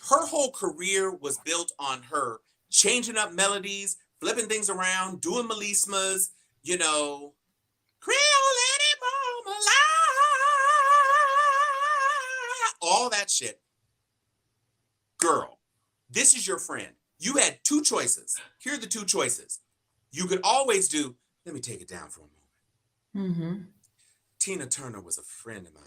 Her whole career was built on her changing up melodies, flipping things around, doing melismas, Creole anymore, all that shit. Girl, this is your friend. You had two choices. Here are the two choices. You could always do, let me take it down for a moment. Mm-hmm. Tina Turner was a friend of mine,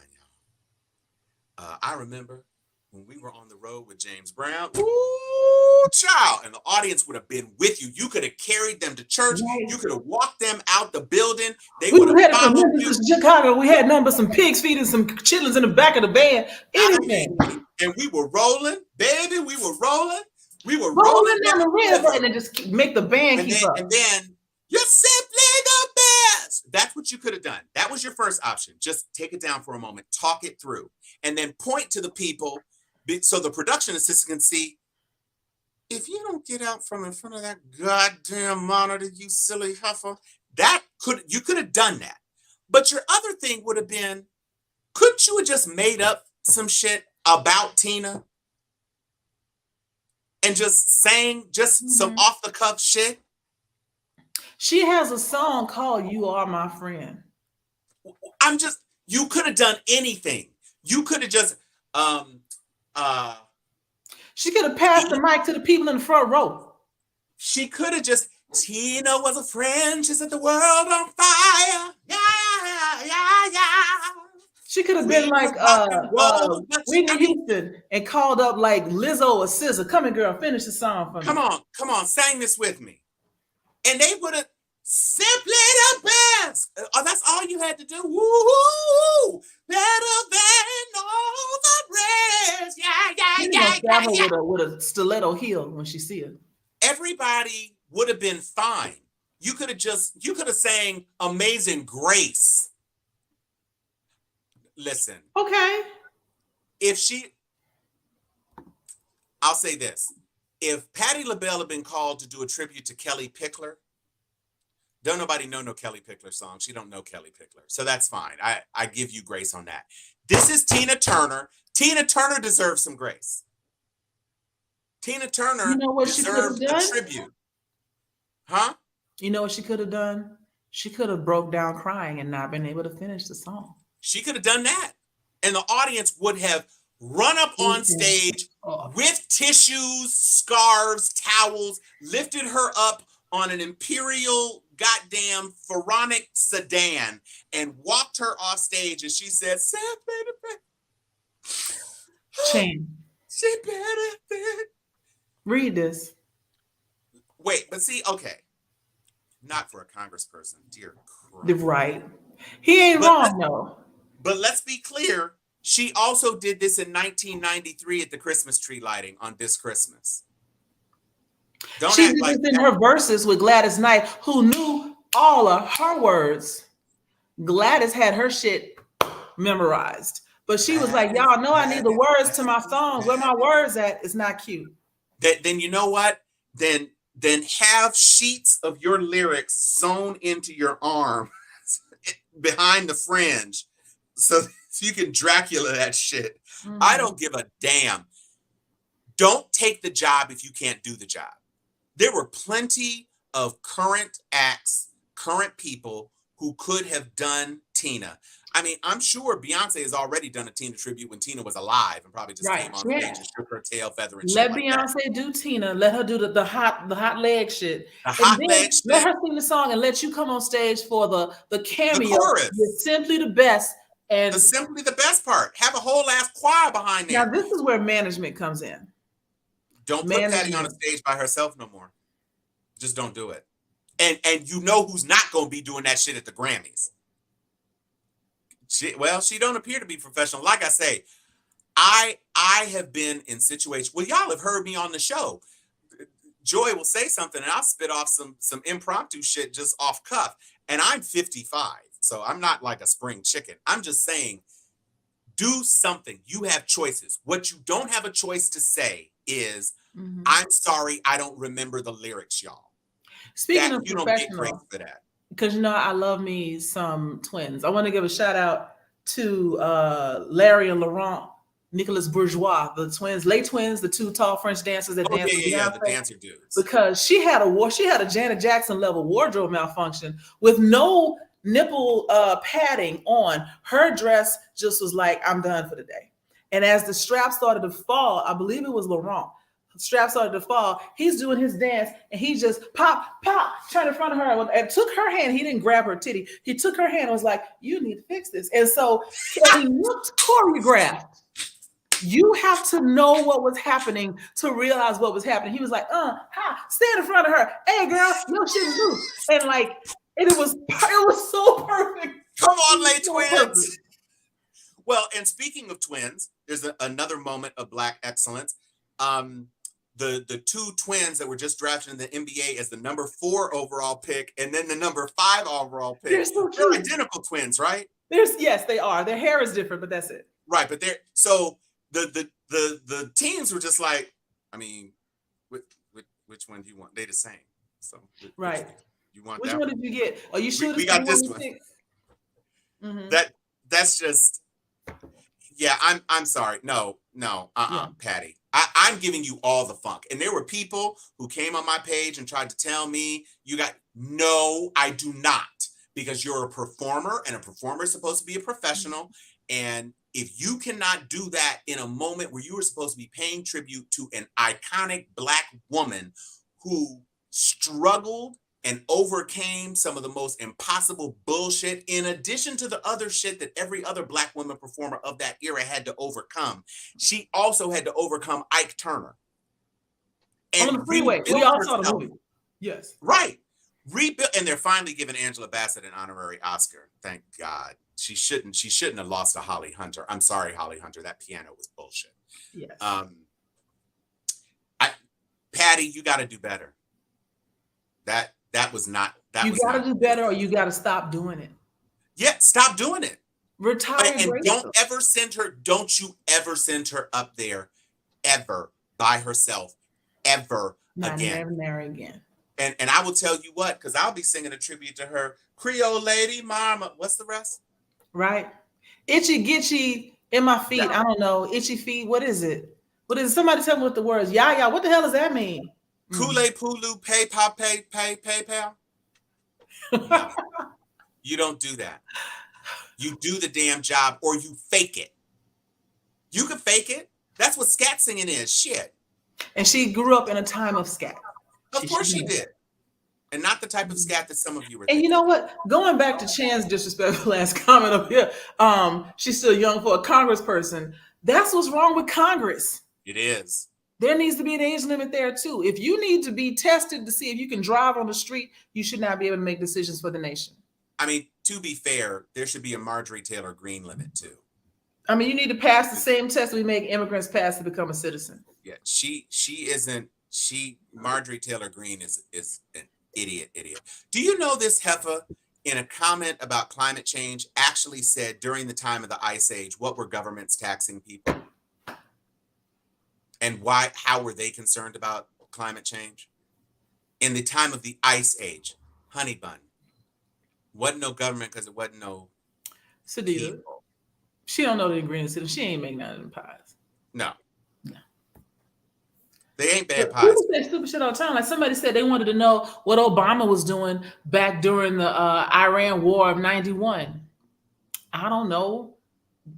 y'all. I remember when we were on the road with James Brown. Ooh, child. out, and the audience would have been with you. You could have carried them to church. Right. You could have walked them out the building. They We would have headed from followed Memphis you. to Chicago. We had nothing but some pig's feet and some chitlins in the back of the van. Anything. And we were rolling, baby. We were rolling. We were Rolling down the river and then just make the band and keep then, up. and then you're simply the best. That's what you could have done. That was your first option. Just take it down for a moment, talk it through, and then point to the people so the production assistant can see, if you don't get out from in front of that goddamn monitor, you silly heifer, you could have done that. But your other thing would have been, couldn't you have just made up some shit about Tina and just sang some off the cuff shit? She has a song called "You Are My Friend." You could have done anything. You could have just she could have passed the mic to the people in the front row. She could have just, Tina was a friend, she set the world on fire. Yeah. She could have been like Whitney Houston and called up like Lizzo or SZA. Come in, girl, finish the song for me. Come on, sing this with me. And they would have simply the best. Oh, that's all you had to do. Woo, better than all the rest. Yeah. With a stiletto heel when she see it. Everybody would have been fine. You could have sang Amazing Grace. Listen. Okay. I'll say this. If Patti LaBelle had been called to do a tribute to Kelly Pickler, don't nobody know no Kelly Pickler song. She don't know Kelly Pickler. So that's fine. I give you grace on that. This is Tina Turner. Tina Turner deserves some grace. Tina Turner deserves a tribute. Huh? You know what she could have done? She could have broke down crying and not been able to finish the song. She could have done that. And the audience would have run up on stage with tissues, scarves, towels, lifted her up on an imperial goddamn pharaonic sedan and walked her off stage. And she said, Shane. She better than. Read this. Wait, but see, okay. Not for a congressperson, dear Christ. Right. He ain't wrong, though. But let's be clear. She also did this in 1993 at the Christmas tree lighting on this Christmas. She did this in her verses with Gladys Knight, who knew all of her words. Gladys had her shit memorized. But she was like, y'all know I need the words to my song. Where my words at? It's not cute. Then you know what? Then have sheets of your lyrics sewn into your arm behind the fringe so you can Dracula that shit. Mm-hmm. I don't give a damn. Don't take the job if you can't do the job. There were plenty of current acts, current people who could have done Tina. I mean, I'm sure Beyonce has already done a Tina tribute when Tina was alive and probably just came on stage and shook her tail feather and let shit Beyonce like that. do Tina. Let her do the hot leg shit. Let her sing the song and let you come on stage for the cameo. The chorus. You're simply the best. And simply the best part. Have a whole ass choir behind there. Now this is where management comes in. Don't put Patti on a stage by herself no more. Just don't do it. And you know who's not going to be doing that shit at the Grammys. She don't appear to be professional. Like I say, I have been in situations. Well, y'all have heard me on the show. Joy will say something and I'll spit off some impromptu shit just off cuff. And I'm 55, so I'm not like a spring chicken. I'm just saying, do something. You have choices. What you don't have a choice to say is, I'm sorry, I don't remember the lyrics, y'all. Speaking of you don't get praised for that. Because I love me some twins. I want to give a shout out to Larry and Laurent, Nicholas Bourgeois, the twins, late twins, the two tall French dancers that dance. The dancer dudes. Because she had a Janet Jackson level wardrobe malfunction with no nipple padding on. Her dress just was like, I'm done for the day. And as the strap started to fall, I believe it was Laurent. Strap started to fall. He's doing his dance and he just pop, turned in front of her and took her hand. He didn't grab her titty. He took her hand and was like, you need to fix this. And so he looked choreographed. You have to know what was happening to realize what was happening. He was like, how stand in front of her. Hey, girl, no shit is loose. And like, and it was so perfect. Come on, Lay So Twins. perfect. Well, and speaking of twins, there's another moment of Black excellence. The two twins that were just drafted in the NBA as the number 4 overall pick and then the number 5 overall pick. They're identical twins, right? Yes, they are. Their hair is different, but that's it. Right, but they're so the teams were just like, I mean, which one do you want? They the same. So right. You want which that one did you get? Oh, you should. We got this one. Mm-hmm. That's just. Yeah, I'm sorry. No, Patti. I'm giving you all the funk. And there were people who came on my page and tried to tell me no, I do not. Because you're a performer and a performer is supposed to be a professional. And if you cannot do that in a moment where you are supposed to be paying tribute to an iconic Black woman who struggled and overcame some of the most impossible bullshit, in addition to the other shit that every other Black woman performer of that era had to overcome, she also had to overcome Ike Turner. And on the freeway. We all saw the movie. Yes. Right. Rebuild, and they're finally giving Angela Bassett an honorary Oscar. Thank God. She shouldn't have lost to Holly Hunter. I'm sorry, Holly Hunter. That piano was bullshit. Yes. Patti, you got to do better. That was not. That you got to do better, or you got to stop doing it. Yeah, stop doing it. Retire. And don't you ever send her up there, ever by herself, ever again. Never again. And I will tell you what, because I'll be singing a tribute to her. Creole lady, mama. What's the rest? Right. Itchy gitchy in my feet. Yeah. I don't know. Itchy feet. What is it? Somebody tell me what the words. Yeah. What the hell does that mean? Kool-Aid, Pulu, pay, pal. No, you don't do that. You do the damn job, or you fake it. You can fake it. That's what scat singing is. Shit. And she grew up in a time of scat. Of course she did. And not the type of scat that some of you were thinking. And you know what? Going back to Chan's disrespectful last comment up here, she's still young for a congressperson. That's what's wrong with Congress. It is. There needs to be an age limit there too. If you need to be tested to see if you can drive on the street, you should not be able to make decisions for the nation. I mean, to be fair, there should be a Marjorie Taylor Greene limit too. I mean, you need to pass the same test we make immigrants pass to become a citizen. Yeah, she isn't. Marjorie Taylor Greene is an idiot. Do you know this heifer, in a comment about climate change, actually said during the time of the Ice Age, what were governments taxing people? And why? How were they concerned about climate change? In the time of the Ice Age, honey bun. Wasn't no government because it wasn't no Sadita. She don't know the ingredients. She ain't make none of them pies. No. They ain't bad pies. People say stupid shit all the time. Like somebody said they wanted to know what Obama was doing back during the Iran War of 91. I don't know.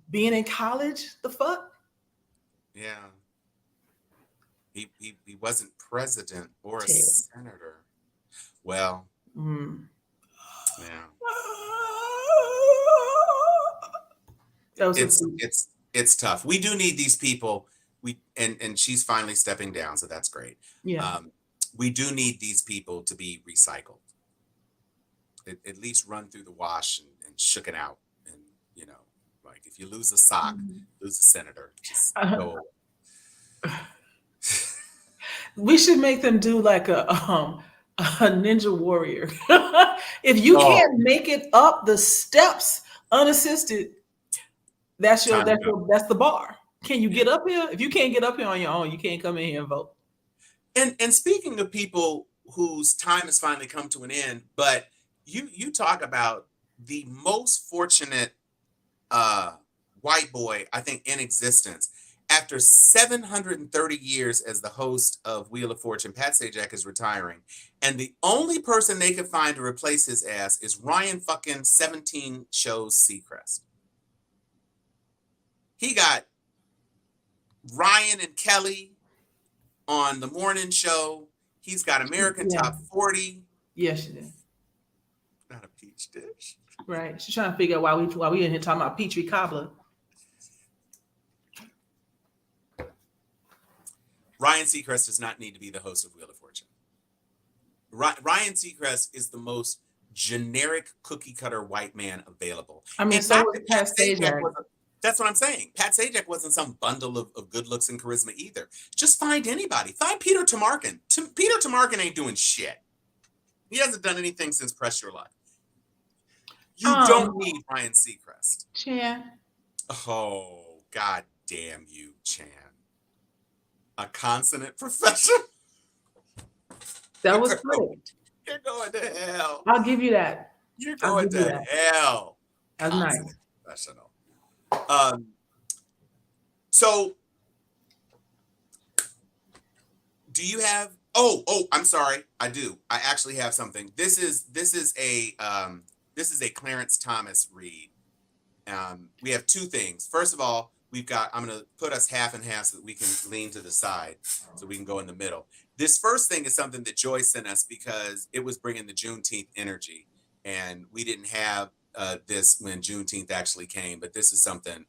Being in college, the fuck? Yeah. He wasn't president or a senator. Well, yeah. It's tough. We do need these people. And she's finally stepping down, so that's great. Yeah. We do need these people to be recycled. At least run through the wash and shook it out. And like if you lose a sock, lose a senator. Just go away. We should make them do like a ninja warrior. If you can't make it up the steps unassisted, that's the bar. Can you get up here? If you can't get up here on your own, you can't come in here and vote. And speaking of people whose time has finally come to an end, but you talk about the most fortunate white boy, I think, in existence. After 730 years as the host of Wheel of Fortune, Pat Sajak is retiring. And the only person they could find to replace his ass is Ryan fucking 17 shows Seacrest. He got Ryan and Kelly on the morning show. He's got American Top 40. Yes, she did. Not a peach dish. Right. She's trying to figure out why we in here talking about Petrie cobbler. Ryan Seacrest does not need to be the host of Wheel of Fortune. Ryan Seacrest is the most generic cookie cutter white man available. I mean, And so not was that Pat Sajak. That's what I'm saying. Pat Sajak wasn't some bundle of good looks and charisma either. Just find anybody. Find Peter Tamarkin. Peter Tamarkin ain't doing shit. He hasn't done anything since Press Your Luck. You don't need Ryan Seacrest. Chan. Oh, god damn you, Chan. A consonant profession? That was great. You're going to hell. I'll give you that. You're going to hell. That's Consonant nice. Professional. So do you have I'm sorry. I do. I actually have something. This is a Clarence Thomas read. We have two things. First of all, I'm going to put us half and half so that we can lean to the side so we can go in the middle. This first thing is something that Joy sent us because it was bringing the Juneteenth energy, and we didn't have this when Juneteenth actually came, but this is something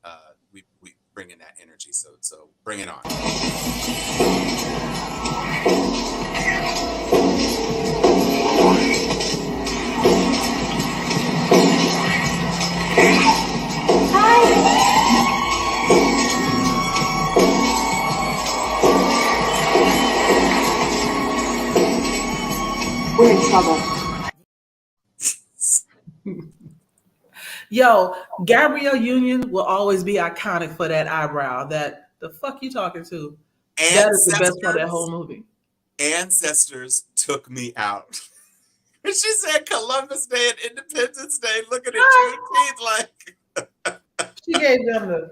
we bring in that energy. So bring it on. We're in trouble. Yo, Gabrielle Union will always be iconic for that eyebrow. That the fuck you talking to? That is the best part of that whole movie. Ancestors took me out. She said Columbus Day and Independence Day, looking at Juneteenth like she gave them the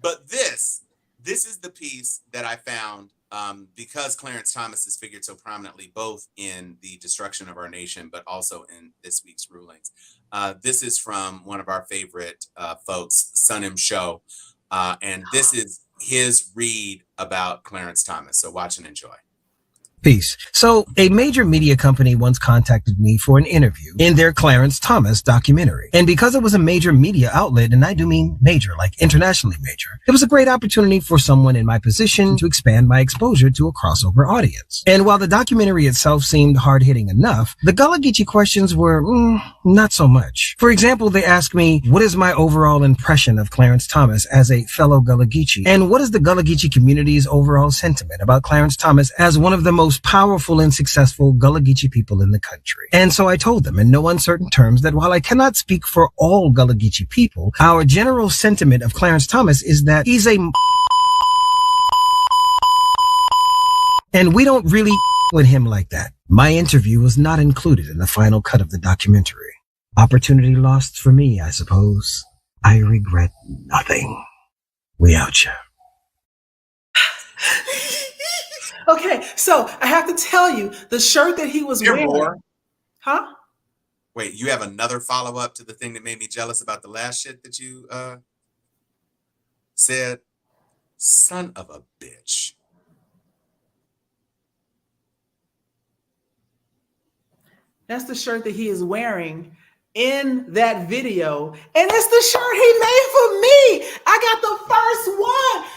but this is the piece that I found because Clarence Thomas is figured so prominently both in the destruction of our nation, but also in this week's rulings. This is from one of our favorite folks, Sunim Show, and this is his read about Clarence Thomas. So watch and enjoy. Peace. So a major media company once contacted me for an interview in their Clarence Thomas documentary. And because it was a major media outlet, and I do mean major, like internationally major, it was a great opportunity for someone in my position to expand my exposure to a crossover audience. And while the documentary itself seemed hard-hitting enough, the Gullah Geechee questions were not so much. For example, they asked me, what is my overall impression of Clarence Thomas as a fellow Gullah Geechee? And what is the Gullah Geechee community's overall sentiment about Clarence Thomas as one of the most powerful and successful Gullah Geechee people in the country? And so I told them in no uncertain terms that while I cannot speak for all Gullah Geechee people, our general sentiment of Clarence Thomas is that he's a and we don't really with him like that. My interview was not included in the final cut of the documentary. Opportunity lost for me, I suppose. I regret nothing. We out here. Okay, so I have to tell you, the shirt that he was wearing. More? Huh? Wait, you have another follow-up to the thing that made me jealous about the last shit that you said? Son of a bitch. That's the shirt that he is wearing in that video. And it's the shirt he made for me. I got the first one.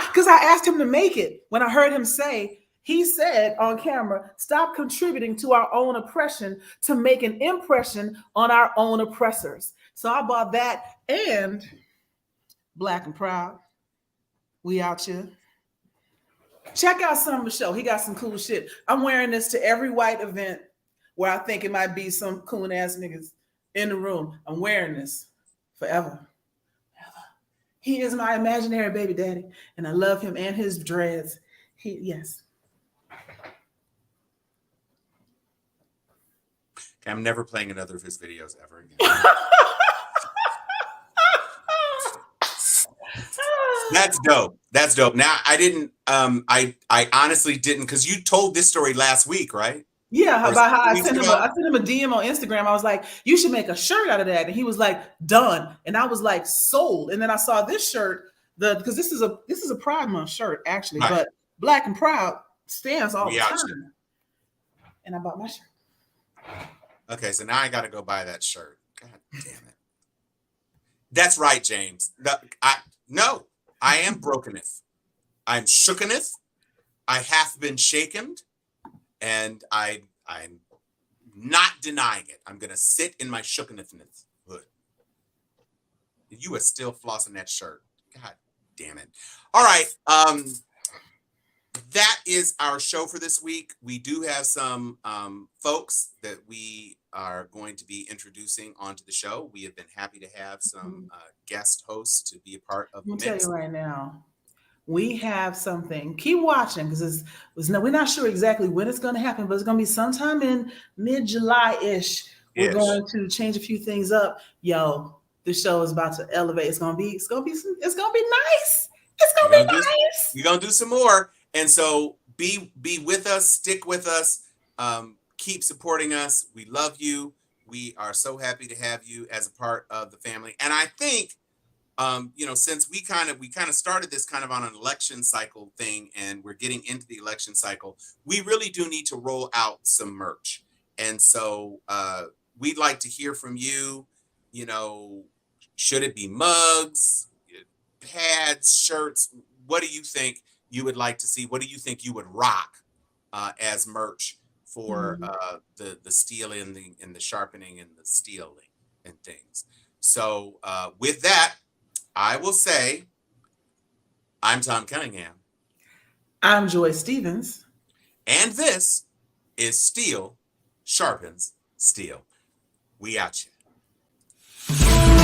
Because I asked him to make it. When I heard him say, he said on camera, stop contributing to our own oppression to make an impression on our own oppressors. So I bought that and Black and Proud. We out here. Check out Summer Show. He got some cool shit. I'm wearing this to every white event where I think it might be some coon ass niggas in the room. I'm wearing this forever. He is my imaginary baby daddy, and I love him and his dreads. Yes. Okay, I'm never playing another of his videos ever again. That's dope. That's dope. Now I didn't. I honestly didn't, because you told this story last week, right? Yeah, about how I sent him a DM on Instagram. I was like, you should make a shirt out of that. And he was like, done. And I was like, sold. And then I saw this shirt, because this is a Pride Month shirt, actually, right. But Black and Proud stands all the time. And I bought my shirt. Okay, so now I gotta go buy that shirt. God damn it. That's right, James. I am brokeneth. I'm shookeneth. I have been shaken, and I'm not denying it. I'm gonna sit in my shookenness hood. You are still flossing that shirt. God damn it. All right. That is our show for this week. We do have some folks that we are going to be introducing onto the show. We have been happy to have some guest hosts to be a part of the I'll mix. tell you right now, we have something. Keep watching, because we're not sure exactly when it's going to happen, but it's going to be sometime in mid-July-ish. We're going to change a few things up. Yo, the show is about to elevate. It's gonna be nice. It's gonna be nice. We're gonna do some more. And so be with us, stick with us, keep supporting us. We love you. We are so happy to have you as a part of the family. And I think since we kind of started this kind of on an election cycle thing, and we're getting into the election cycle, we really do need to roll out some merch. And so we'd like to hear from you. Should it be mugs, pads, shirts? What do you think you would like to see? What do you think you would rock as merch for the steeling and the sharpening and the steeling and things? So with that, I will say, I'm Tom Cunningham. I'm Joy Stevens. And this is Steel Sharpens Steel. We out you.